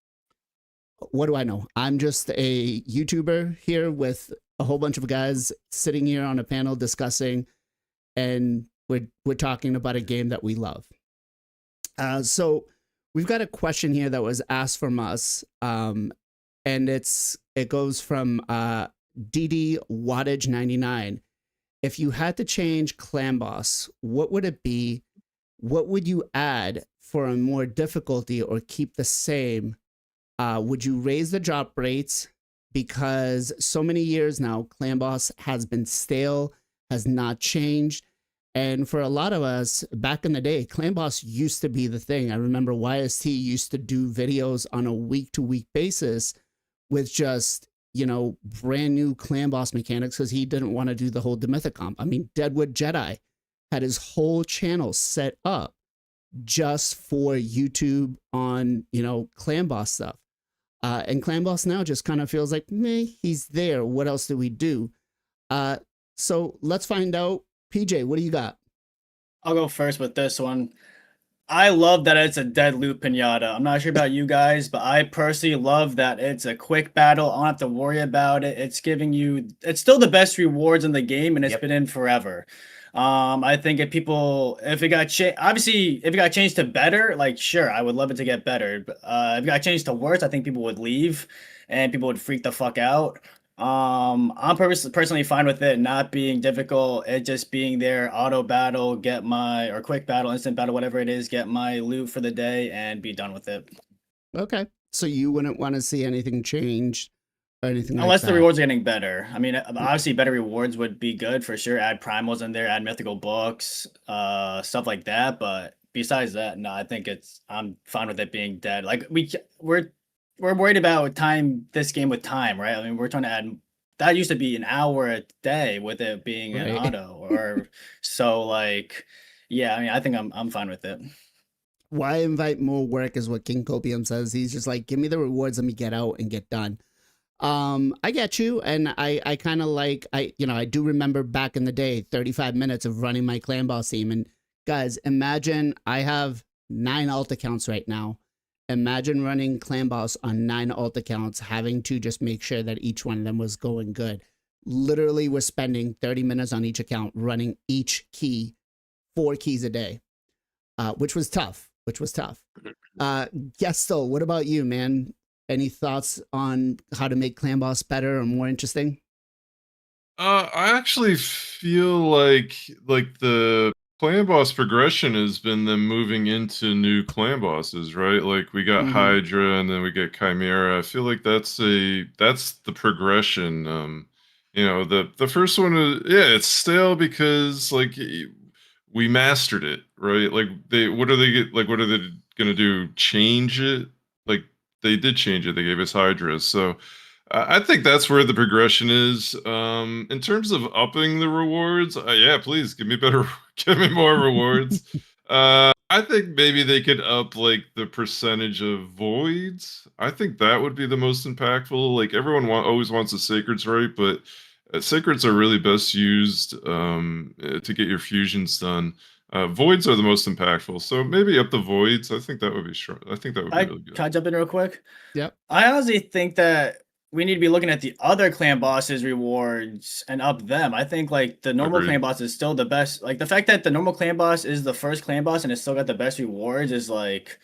what do I know? I'm just a YouTuber here with a whole bunch of guys sitting here on a panel discussing, and we're talking about a game that we love. So we've got a question here that was asked from us, and it goes from DD Wattage 99. If you had to change Clan Boss, what would it be? What would you add for a more difficulty or keep the same? Would you raise the drop rates? Because so many years now, Clan Boss has been stale, has not changed. And for a lot of us back in the day, Clan Boss used to be the thing. I remember YST used to do videos on a week-to-week basis with just, brand new Clan Boss mechanics because he didn't want to do the whole Demythic comp. I mean, Deadwood Jedi had his whole channel set up just for YouTube on, Clan Boss stuff. And Clan Boss now just kind of feels like, meh, he's there. What else do we do? So let's find out. PJ, what do you got? I'll go first with this one. I love that it's a dead loop pinata. I'm not sure about you guys, but I personally love that it's a quick battle. I don't have to worry about it. It's still the best rewards in the game, and it's been in forever. I think if it got changed to better, like, sure, I would love it to get better. But if it got changed to worse, I think people would leave and people would freak the fuck out. I'm personally fine with it not being difficult. It just being there, auto battle, or quick battle, instant battle, whatever it is, get my loot for the day and be done with it. Okay. So you wouldn't want to see anything change or anything unless like the that? rewards are getting better. I mean, obviously better rewards would be good for sure. Add primals in there, add mythical books, stuff like that. But besides that, no, I think I'm fine with it being dead. Like we're worried about this game with time, right? I mean, we're trying to add. That used to be an hour a day with it being an Right. auto, or so. Like, yeah, I mean, I think I'm fine with it. Why invite more work is what King Copium says. He's just like, give me the rewards, let me get out and get done. I get you, and I kind of like, I do remember back in the day, 35 minutes of running my Clan Boss team. And guys, imagine I have 9 alt accounts right now. Imagine running Clan Boss on 9 alt accounts, having to just make sure that each one of them was going good. Literally, we're spending 30 minutes on each account running each key, 4 keys a day, which was tough. Gesto, what about you, man? Any thoughts on how to make Clan Boss better or more interesting? I actually feel like the clan boss progression has been them moving into new clan bosses, right? Like we got Hydra and then we get Chimera. I feel like that's the progression. The first one is, yeah, it's stale because like we mastered it, right? Like what are they gonna do? Change it? Like they did change it. They gave us Hydra, so I think that's where the progression is. In terms of upping the rewards, yeah, please give me give me more rewards. I think maybe they could up like the percentage of voids. I think that would be the most impactful. Like everyone always wants the sacreds, right? But sacreds are really best used to get your fusions done. Voids are the most impactful, so maybe up the voids. I think that would be strong. I think that would be really good. Can I jump in real quick? Yep. I honestly think that we need to be looking at the other clan bosses rewards and up them. I think like the normal clan boss is still the best. Like the fact that the normal clan boss is the first clan boss and it's still got the best rewards is like,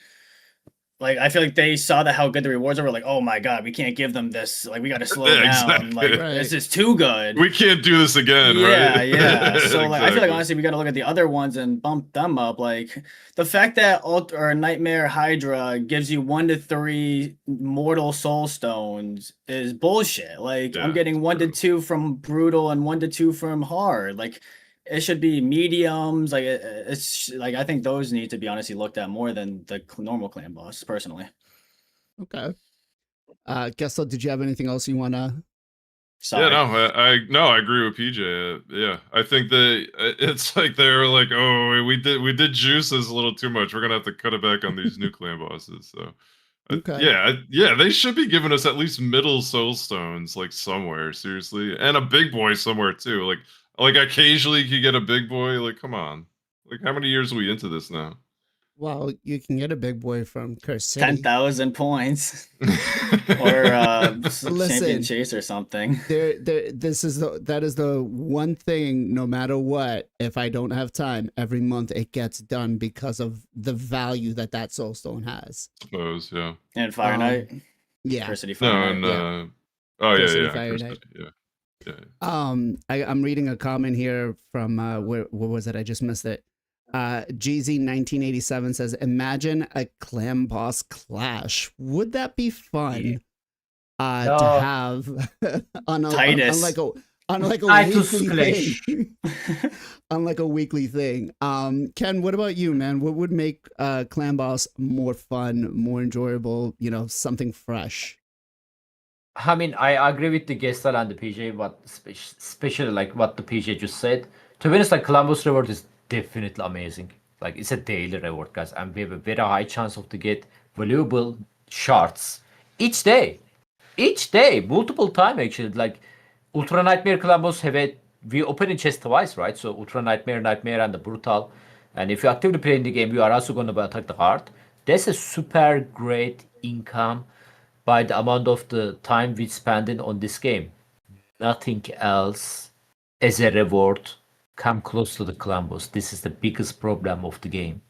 like I feel like they saw that how good the rewards are. We're like, oh my god, we can't give them this. Like we got to slow Yeah, down. exactly. Like Right. this is too good. We can't do this again, Yeah, right? yeah. So like I feel like Exactly. honestly we got to look at the other ones and bump them up. Like the fact that or Nightmare Hydra gives you 1 to 3 mortal soul stones is bullshit. Like I'm Yeah, getting 1 to true. 2 from brutal and 1 to 2 from hard. Like it should be mediums. Like it's like I think those need to be honestly looked at more than the normal clan boss personally. Okay. Gessel, did you have anything else you want to? Sorry. Yeah, no, I agree with PJ. Yeah, I think that it's like they were like, oh, we did juices a little too much. We're gonna have to cut it back on these new clan bosses. So, Okay. yeah, they should be giving us at least middle soul stones, like somewhere, seriously, and a big boy somewhere too. Like occasionally you could get a big boy. Like, come on, like how many years are we into this now? Well, you can get a big boy from Curse City. 10,000 points or champion Listen, chase or something. That is the one thing. No matter what, if I don't have time, every month it gets done because of the value that soulstone has. Suppose, yeah. And Fire Knight. Yeah. Curse City Fire No, Knight. and oh Curse City yeah, Fire Curse Knight. City, yeah. I'm reading a comment here from where was it? I just missed it. GZ1987 says, "Imagine a clan boss clash. Would that be fun? To No. have on Titus. like a Titus weekly thing. Unlike a weekly thing. Ken, what about you, man? What would make clan boss more fun, more enjoyable? You know, something fresh. I mean, I agree with the Gestal and the PJ, but especially like what the PJ just said. To be honest, like Columbus reward is definitely amazing. Like it's a daily reward, guys, and we have a very high chance of to get valuable shards each day, multiple time actually. Like Ultra Nightmare Columbus have a we open in chest twice, right? So Ultra Nightmare, and the Brutal, and if you actively play in the game, you are also going to attack the heart. That's a super great income by the amount of the time we spending on this game. Nothing else as a reward come close to the Columbus. This is the biggest problem of the game.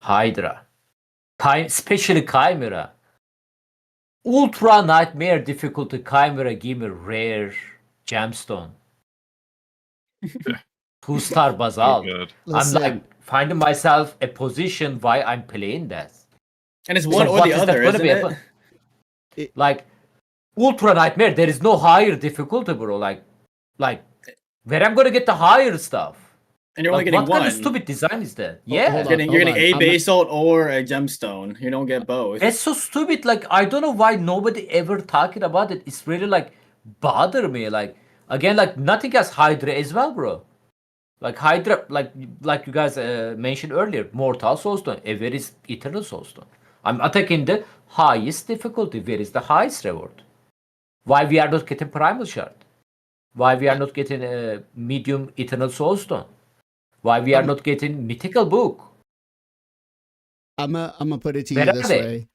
Hydra, especially Chimera. Ultra Nightmare difficulty Chimera give me rare gemstone. 2-star basalt. Oh, God. Listen, I'm like finding myself a position why I'm playing that. And it's So one or what the is that other, gonna isn't be? it? Like Ultra Nightmare, there is no higher difficulty, bro. Like where I'm gonna get the higher stuff. And you're only Like, getting what one. kind of stupid design is that? Yeah, hold You're getting a on. basalt or a gemstone. You don't get both. it's so stupid. Like I don't know why nobody ever talking about it. It's really like bother me. Like again, like nothing has Hydra as well, bro. Like Hydra, like you guys mentioned earlier, Mortal Soulstone, where is Eternal Soulstone? I'm attacking the highest difficulty. Where is the highest reward? Why we are not getting Primal Shard? Why we are not getting a medium Eternal Soulstone? Why we are not getting Mythical Book? I'm gonna put it to Where you are this they? way.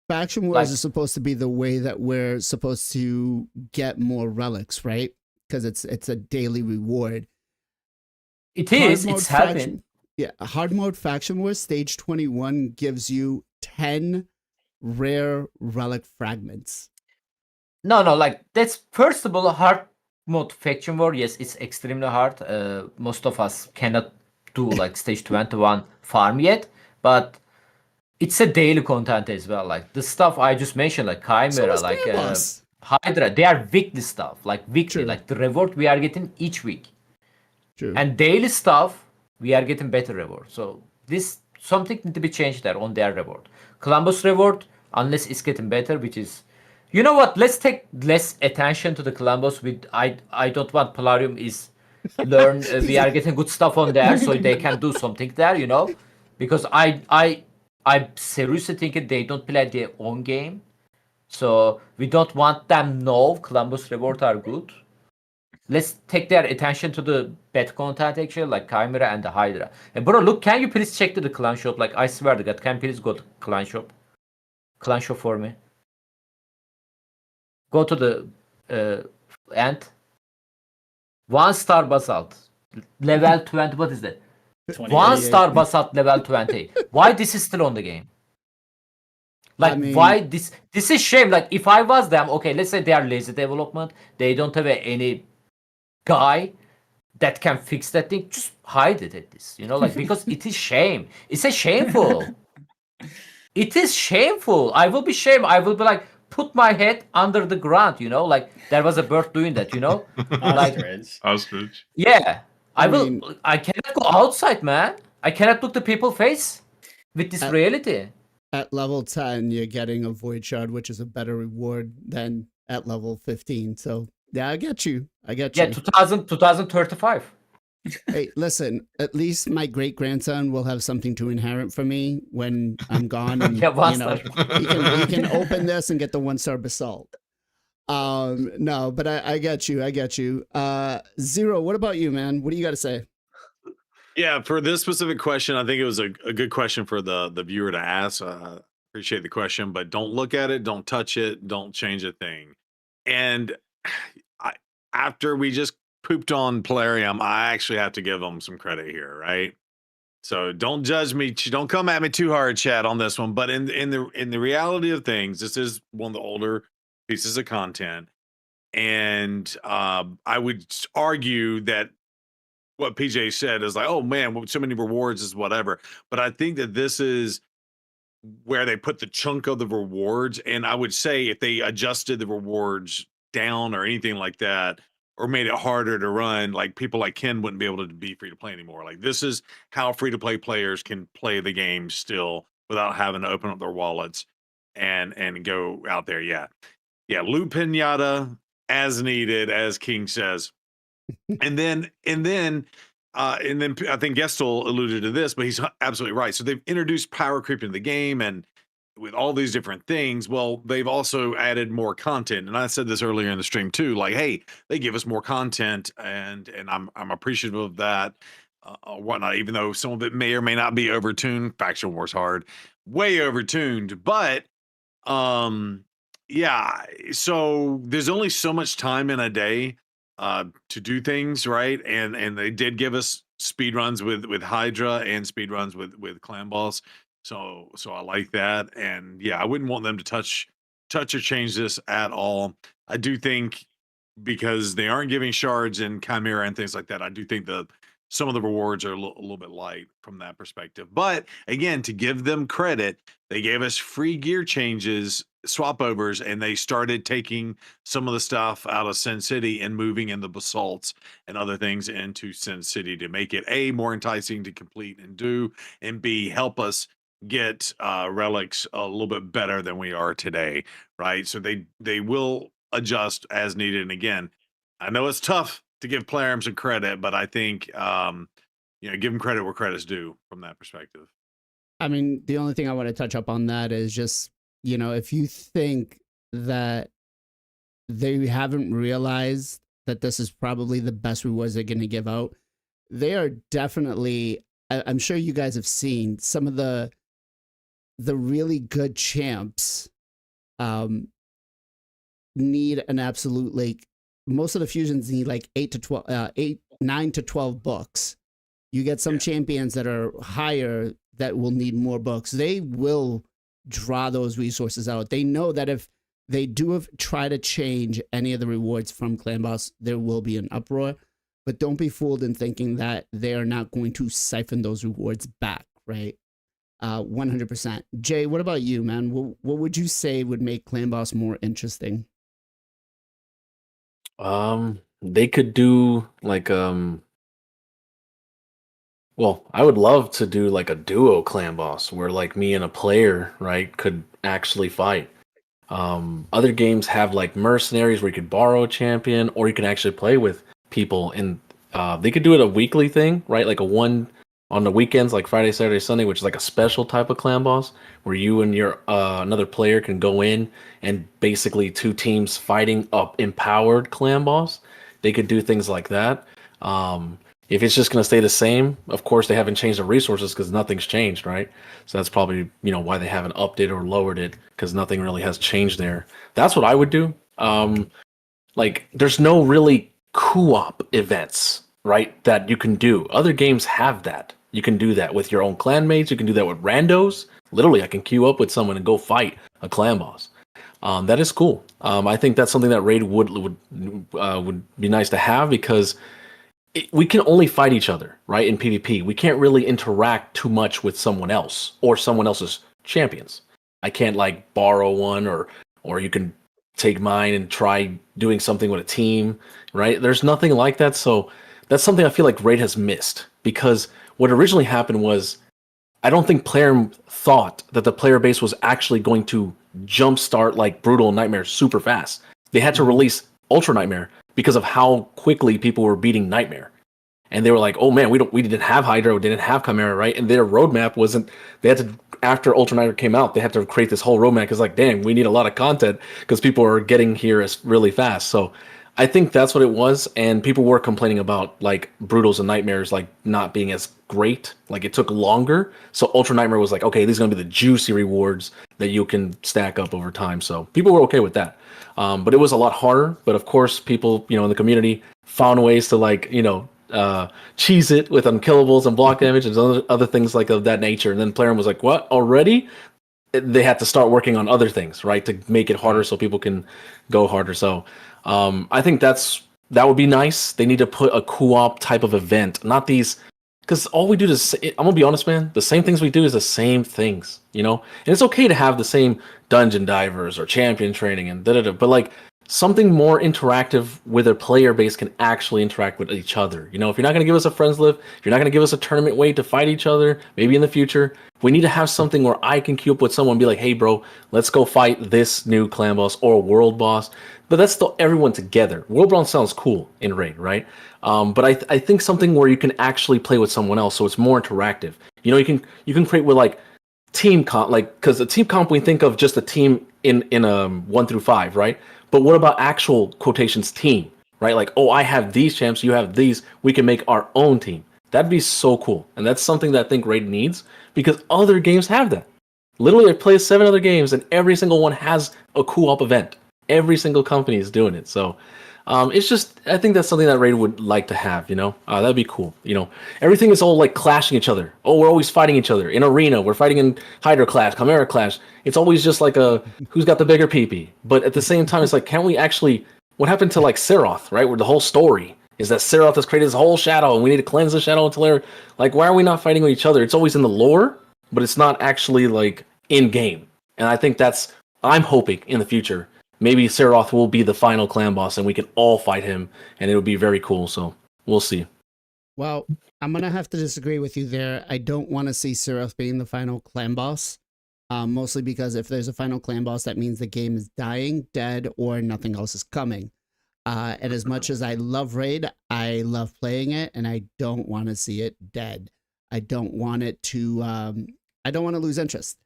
Faction Wars Like- is supposed to be the way that we're supposed to get more relics, right? Because it's a daily reward. It Hard is. mode It's happening. faction- Yeah, hard mode Faction Wars stage 21 gives you 10 rare relic fragments. No, like that's first of all a hard mode faction war. Yes, it's extremely hard. Most of us cannot do like stage 21 farm yet, but it's a daily content as well. Like the stuff I just mentioned, like So Chimera, is like Clan Boss. Hydra, they are weekly stuff, like weekly, True. like the reward we are getting each week. True. And daily stuff, we are getting better reward. So this something need to be changed there on their reward. Columbus reward, unless it's getting better, which is, you know what? Let's take less attention to the Columbus. With I don't want Polarium is learn. We are getting good stuff on there, so they can do something there. You know, because I'm seriously thinking they don't play their own game, so we don't want them know Columbus reward are good. Let's take their attention to the bad content actually, like Chimera and the Hydra. And bro, look, can you please check to the clan shop? Like I swear to God, can you please go to clan shop? Clan shop for me. Go to the end. 1-star basalt. Level 20. What is that? 28. 1-star basalt level 20. Why this is still on the game? Like, mean- why this is shame. Like, if I was them, okay, let's say they are lazy development, they don't have any guy that can fix that thing, just hide it at this, like, because it is shame. It's a shameful. It is shameful. I will be shamed. I will be like, put my head under the ground, like there was a bird doing that, like, Ostrich. Ostrich. yeah. I I will. mean- I cannot go outside, man. I cannot look the people face with this reality. At level 10, you're getting a Void Shard, which is a better reward than at level 15. So, yeah, I get you. Yeah, 2035. Hey, listen, at least my great grandson will have something to inherit from me when I'm gone. And, Yeah, one you know, star. he can open this and get the 1-star basalt. No, but I get you. I get you. Zero, what about you, man? What do you got to say? Yeah, for this specific question, I think it was a good question for the viewer to ask. Appreciate the question, but don't look at it, don't touch it, don't change a thing. And after we just pooped on Plarium, I actually have to give them some credit here, right? So don't judge me, don't come at me too hard, Chad, on this one. But in the reality of things, this is one of the older pieces of content, and I would argue that what PJ said is like, oh man, so many rewards is whatever. But I think that this is where they put the chunk of the rewards. And I would say if they adjusted the rewards down or anything like that, or made it harder to run, like people like Ken wouldn't be able to be free to play anymore. Like this is how free to play players can play the game still without having to open up their wallets and go out there. Yeah. Loot Pinata as needed, as King says. And then I think Gestel alluded to this, but he's absolutely right. So they've introduced power creep into the game, and with all these different things, well, they've also added more content. And I said this earlier in the stream too, like, hey, they give us more content, and I'm appreciative of that, whatnot. Even though some of it may or may not be overtuned, Faction War's hard, way overtuned, but yeah. So there's only so much time in a day to do things, right? And they did give us speed runs with Hydra and speed runs with Clan Boss. So I like that. And yeah, I wouldn't want them to touch or change this at all. I do think because they aren't giving shards and Chimera and things like that, I do think some of the rewards are a little bit light from that perspective. But again, to give them credit, they gave us free gear changes, swap overs, and they started taking some of the stuff out of Sin City and moving in the basalts and other things into Sin City to make it A, more enticing to complete and do, and B, help us get relics a little bit better than we are today, right? So they will adjust as needed. And again, I know it's tough to give Plarium some credit, but I think give them credit where credit's due from that perspective. I mean, the only thing I want to touch up on that is just, if you think that they haven't realized that this is probably the best rewards they're going to give out, they are definitely, I'm sure you guys have seen some of the really good champs need an absolute, like, most of the fusions need like 9 to 12 books. You get some champions that are higher that will need more books. They will draw those resources out. They know that if they try to change any of the rewards from Clan Boss, there will be an uproar. But don't be fooled in thinking that they are not going to siphon those rewards back, right? 100%. Jay, what about you, man? What would you say would make Clan Boss more interesting? They could do like well, I would love to do like a duo Clan Boss where like me and a player, right, could actually fight. Other games have like mercenaries where you could borrow a champion or you can actually play with people, and they could do it a weekly thing, right? Like a one on the weekends, like Friday, Saturday, Sunday, which is like a special type of Clan Boss where you and your another player can go in and basically two teams fighting up empowered Clan Boss. They could do things like that. If it's just going to stay the same, of course they haven't changed the resources because nothing's changed, right? So that's probably why they haven't upped it or lowered it, because nothing really has changed there. That's what I would do. Like there's no really co-op events, right, that you can do. Other games have that. You can do that with your own clanmates. You can do that with randos. literally I can queue up with someone and go fight a clan boss. That is cool. I think that's something that raid would be nice to have, because we can only fight each other, right? In PvP, we can't really interact too much with someone else or someone else's champions. I can't like borrow one, or you can take mine and try doing something with a team, right? There's nothing like that. So that's something I feel like raid has missed, because what originally happened was, I don't think player thought that the player base was actually going to jumpstart like Brutal and Nightmare super fast. They had to release Ultra Nightmare because of how quickly people were beating Nightmare. And they were like, "Oh man, we didn't have Hydra, we didn't have Chimera, right?" And their roadmap wasn't. They had to, after Ultra Nightmare came out, they had to create this whole roadmap, because like, damn, we need a lot of content because people are getting here as really fast. So I think that's what it was, and people were complaining about like Brutals and Nightmares like not being as great. Like it took longer. So Ultra Nightmare was like, okay, these are gonna be the juicy rewards that you can stack up over time. So people were okay with that. But it was a lot harder. But of course, people, in the community found ways to like, cheese it with unkillables and block damage and other things like of that nature. And then Plarium was like, what, already? They had to start working on other things, right, to make it harder so people can go harder. So I think that would be nice. They need to put a co-op type of event, not these, because all we do is, I'm gonna be honest, man, the same things we do is the same things, and it's okay to have the same dungeon divers or champion training and da-da-da, but like something more interactive where the player base can actually interact with each other. If you're not going to give us a friends lift, if you're not going to give us a tournament way to fight each other, maybe in the future, we need to have something where I can queue up with someone and be like, hey bro, let's go fight this new clan boss or a world boss. But that's still everyone together. World boss sounds cool in raid, right? But I think something where you can actually play with someone else, so it's more interactive. You can create with like team comp, like, because the team comp, we think of just a team in 1 through 5, right? But what about actual quotations team, right? Like, oh, I have these champs, you have these. We can make our own team. That'd be so cool. And that's something that I think Raid needs, because other games have that. Literally, I play 7 other games, and every single one has a co-op event. Every single company is doing it. So it's just, I think that's something that Raid would like to have, that'd be cool. Everything is all like clashing each other. Oh, we're always fighting each other. In Arena, we're fighting in Hydra Clash, Chimera Clash. It's always just like a, who's got the bigger PP. But at the same time, it's like, can't we actually, what happened to like Seroth, right? Where the whole story is that Seroth has created this whole shadow, and we need to cleanse the shadow until Teleria. Like, why are we not fighting with each other? It's always in the lore, but it's not actually like in game. And I think I'm hoping in the future, maybe Seroth will be the final clan boss and we can all fight him, and it would be very cool. So we'll see. Well, I'm going to have to disagree with you there. I don't want to see Seroth being the final clan boss, mostly because if there's a final clan boss, that means the game is dying, dead, or nothing else is coming. And as much as I love Raid, I love playing it, and I don't want to see it dead. I don't want it to, I don't want to lose interest.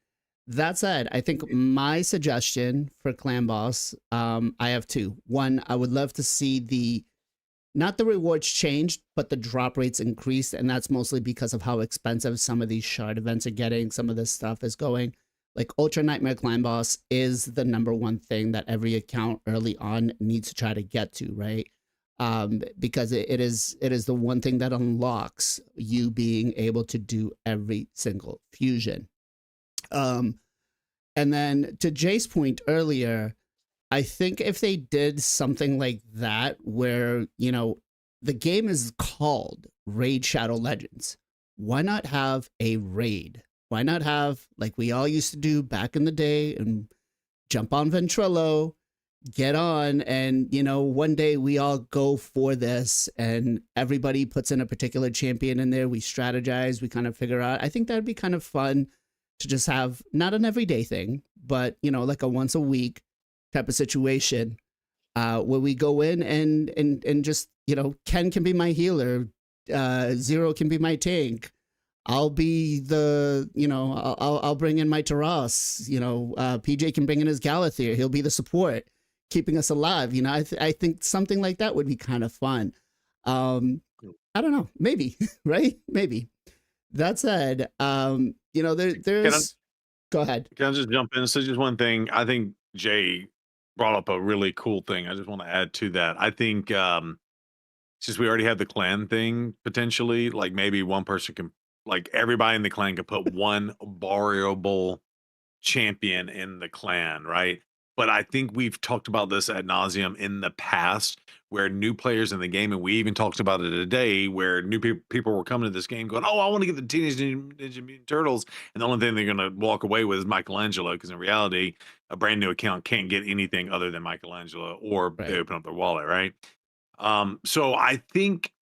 That said, I think my suggestion for clan boss, I have 2. One, I would love to see not the rewards changed, but the drop rates increased. And that's mostly because of how expensive some of these shard events are getting. Some of this stuff is going. Like Ultra Nightmare Clan Boss is the #1 thing that every account early on needs to try to get to, right? Because it is the one thing that unlocks you being able to do every single fusion. And then to Jay's point earlier, I think if they did something like that, where, the game is called Raid Shadow Legends, why not have a raid? Why not have, like we all used to do back in the day, and jump on Ventrilo, get on, and, one day we all go for this, and everybody puts in a particular champion in there. We strategize, we kind of figure out. I think that'd be kind of fun to just have, not an everyday thing, but, like a once a week type of situation, where we go in and just, Ken can be my healer, Zero can be my tank. I'll be the, I'll bring in my Taras, PJ can bring in his Galathir. He'll be the support, keeping us alive. I think something like that would be kind of fun. I don't know, maybe, right? Maybe. That said, there's, go ahead. Can I just jump in? So just one thing. I think Jay brought up a really cool thing. I just want to add to that. I think since we already have the clan thing, potentially, like maybe one person can like everybody in the clan could put one borrowable champion in the clan, right? But I think we've talked about this ad nauseum in the past, where new players in the game, and we even talked about it today, where new people were coming to this game going, "Oh, I want to get the Teenage Ninja Mutant Turtles," and the only thing they're going to walk away with is Michelangelo, because in reality, a brand new account can't get anything other than Michelangelo, or they Right. open up their wallet, right? So I think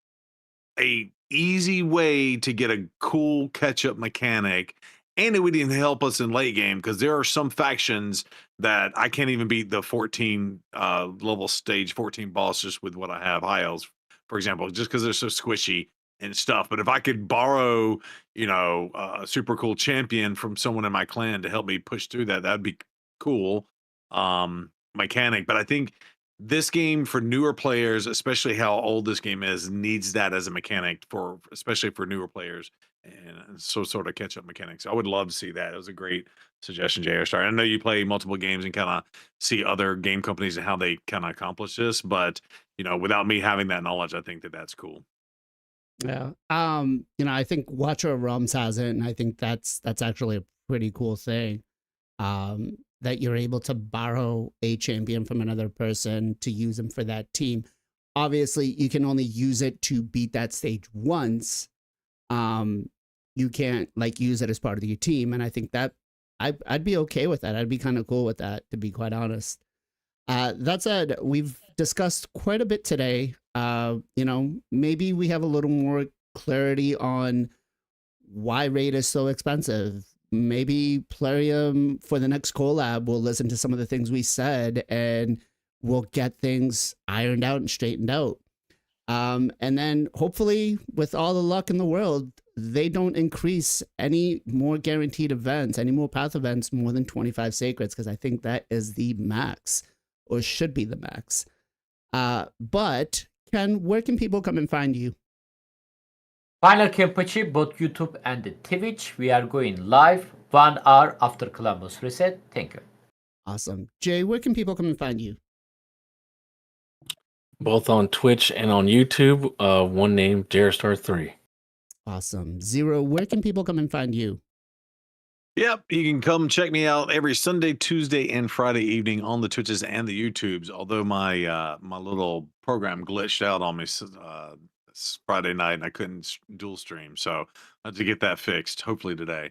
a easy way to get a cool catch-up mechanic, and it would even help us in late game, because there are some factions that I can't even beat the 14 level stage 14 boss just with what I have, high elves, for example, just because they're so squishy and stuff. But if I could borrow, a super cool champion from someone in my clan to help me push through that, that'd be cool mechanic. But I think this game, for newer players, especially how old this game is, needs that as a mechanic, for especially for newer players, and so sort of catch up mechanics. I would love to see that. It was a great suggestion, JR Star. I know you play multiple games and kind of see other game companies and how they kind of accomplish this, but without me having that knowledge, I think that that's cool. Yeah. I think Watcher of Realms has it, and I think that's actually a pretty cool thing. That you're able to borrow a champion from another person to use them for that team. Obviously, you can only use it to beat that stage once. You can't use it as part of your team, and I think that I'd be okay with that. I'd be kind of cool with that, to be quite honest. That said, we've discussed quite a bit today. Maybe we have a little more clarity on why Raid is so expensive. Maybe Plarium for the next collab will listen to some of the things we said, and we'll get things ironed out and straightened out. And then hopefully, with all the luck in the world, they don't increase any more guaranteed events, any more path events more than 25 sacreds, because I think that is the max, or should be the max. But Ken, where can people come and find you? Final Kenpachi, both YouTube and the Twitch. We are going live 1 hour after Columbus reset. Thank you. Awesome. Jay, where can people come and find you? Both on Twitch and on YouTube. One name, JRStar3. Awesome. Zero, where can people come and find you? Yep, you can come check me out every Sunday, Tuesday, and Friday evening on the Twitches and the YouTubes. Although my my little program glitched out on me Friday night, and I couldn't dual stream, so I had to get that fixed. Hopefully today.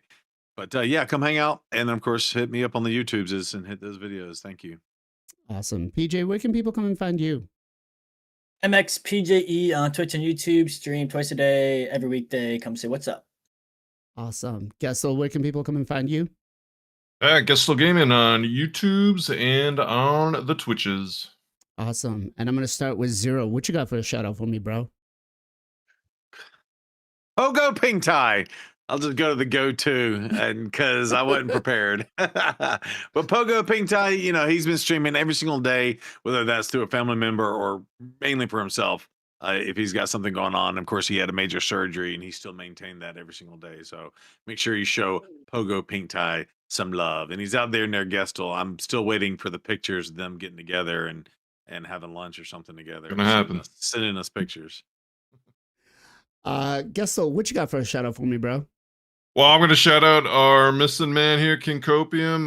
But yeah, come hang out, and of course, hit me up on the YouTubes and hit those videos. Thank you. Awesome. PJ, where can people come and find you? MXPJE on Twitch and YouTube. Stream twice a day, every weekday. Come say what's up. Awesome. Gessel, where can people come and find you? Gessel Gaming on YouTubes and on the Twitches. Awesome. And I'm going to start with Zero. What you got for a shout out for me, bro? Pogo Pink Tie. I'll just go to the go-to, and because I wasn't prepared. But Pogo Pink Tie, he's been streaming every single day, whether that's through a family member or mainly for himself. If he's got something going on, of course, he had a major surgery, and he still maintained that every single day. So make sure you show Pogo Pink Tie some love. And he's out there near Gestel. I'm still waiting for the pictures of them getting together and having lunch or something together. Gonna happen. Sending us pictures. Gessel, what you got for a shout out for me, bro? Well, I'm going to shout out our missing man here, King Copium.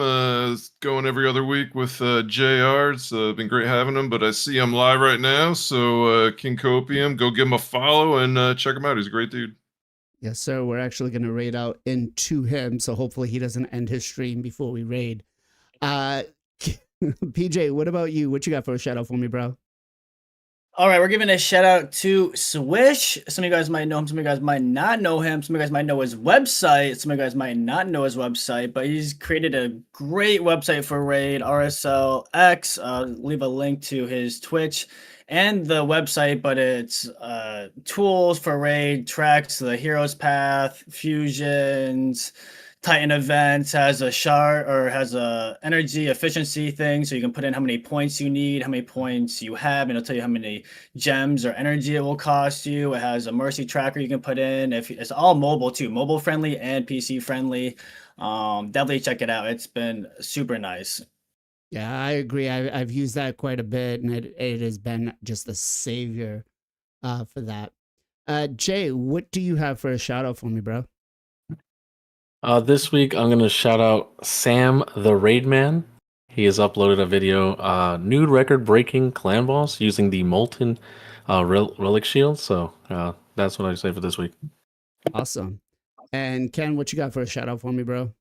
Going every other week with JR. It's been great having him, but I see him live right now. So, King Copium, go give him a follow and check him out. He's a great dude. Yes, sir. We're actually going to raid out into him, so hopefully he doesn't end his stream before we raid. PJ, what about you? What you got for a shout out for me, bro? All right, we're giving a shout out to Swish. Some of you guys might know him. Some of you guys might not know him. Some of you guys might know his website. Some of you guys might not know his website, but he's created a great website for Raid, RSLX. Leave a link to his Twitch and the website, but it's tools for Raid, tracks the Heroes Path, fusions, Titan events, has a shard or has a energy efficiency thing, so you can put in how many points you need, how many points you have, and it'll tell you how many gems or energy it will cost you. It has a mercy tracker you can put in. If it's all mobile too, mobile friendly and PC friendly. Definitely check it out. It's been super nice. Yeah, I agree. I've used that quite a bit, and it has been just a savior for that. Jay, what do you have for a shout out for me, bro? This week, I'm going to shout out Sam the Raid Man. He has uploaded a video, nude record-breaking clan boss using the Molten Relic Shield. So that's what I say for this week. Awesome. And Ken, what you got for a shout out for me, bro?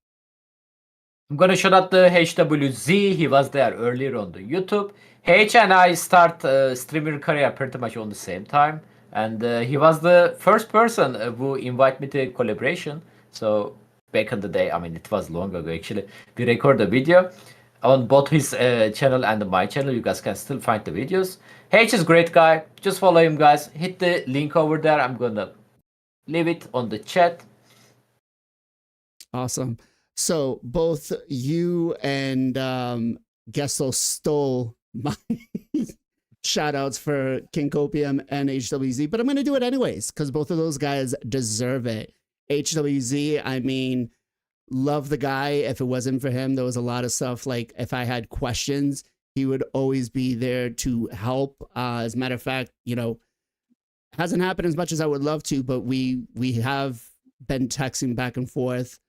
I'm gonna shout out the HWZ. He was there earlier on the YouTube. H and I start streamer career pretty much on the same time, and he was the first person who invited me to collaboration. So back in the day, I mean, it was long ago actually. We record a video on both his channel and my channel. You guys can still find the videos. H is great guy. Just follow him, guys. Hit the link over there. I'm gonna leave it on the chat. Awesome. So both you and Gessel stole my shout outs for King Copium and HWZ, but I'm going to do it anyways because both of those guys deserve it. HWZ, I mean, love the guy. If it wasn't for him, there was a lot of stuff like if I had questions, he would always be there to help. As a matter of fact, you know, hasn't happened as much as I would love to, but we have been texting back and forth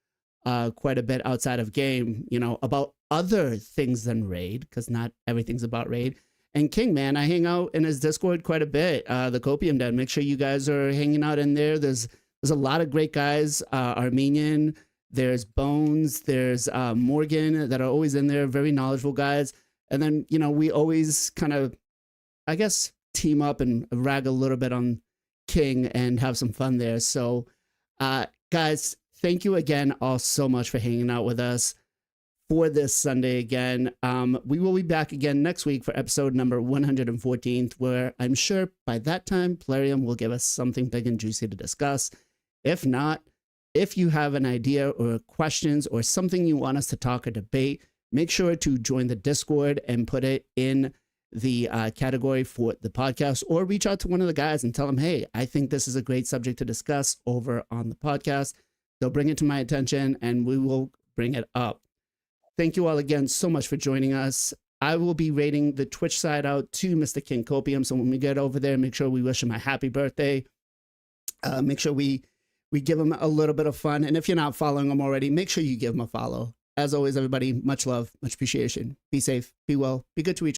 quite a bit outside of game, you know, about other things than raid, because not everything's about raid. And King, man, I hang out in his Discord quite a bit. The Copium Den. Make sure you guys are hanging out in there. There's a lot of great guys. Armenian, there's Bones, there's Morgan that are always in there, very knowledgeable guys. And then, you know, we always kind of, I guess, team up and rag a little bit on King and have some fun there. So, guys, thank you again all so much for hanging out with us for this Sunday again. We will be back again next week for episode number 114, where I'm sure by that time, Plarium will give us something big and juicy to discuss. If not, if you have an idea or questions or something you want us to talk or debate, make sure to join the Discord and put it in the category for the podcast, or reach out to one of the guys and tell them, hey, I think this is a great subject to discuss over on the podcast. They'll bring it to my attention and we will bring it up. Thank you all again so much for joining us. I will be rating the Twitch side out to Mr. King Copium. So when we get over there, make sure we wish him a happy birthday. Make sure we give him a little bit of fun. And if you're not following him already, make sure you give him a follow. As always, everybody, much love, much appreciation. Be safe, be well, be good to each other.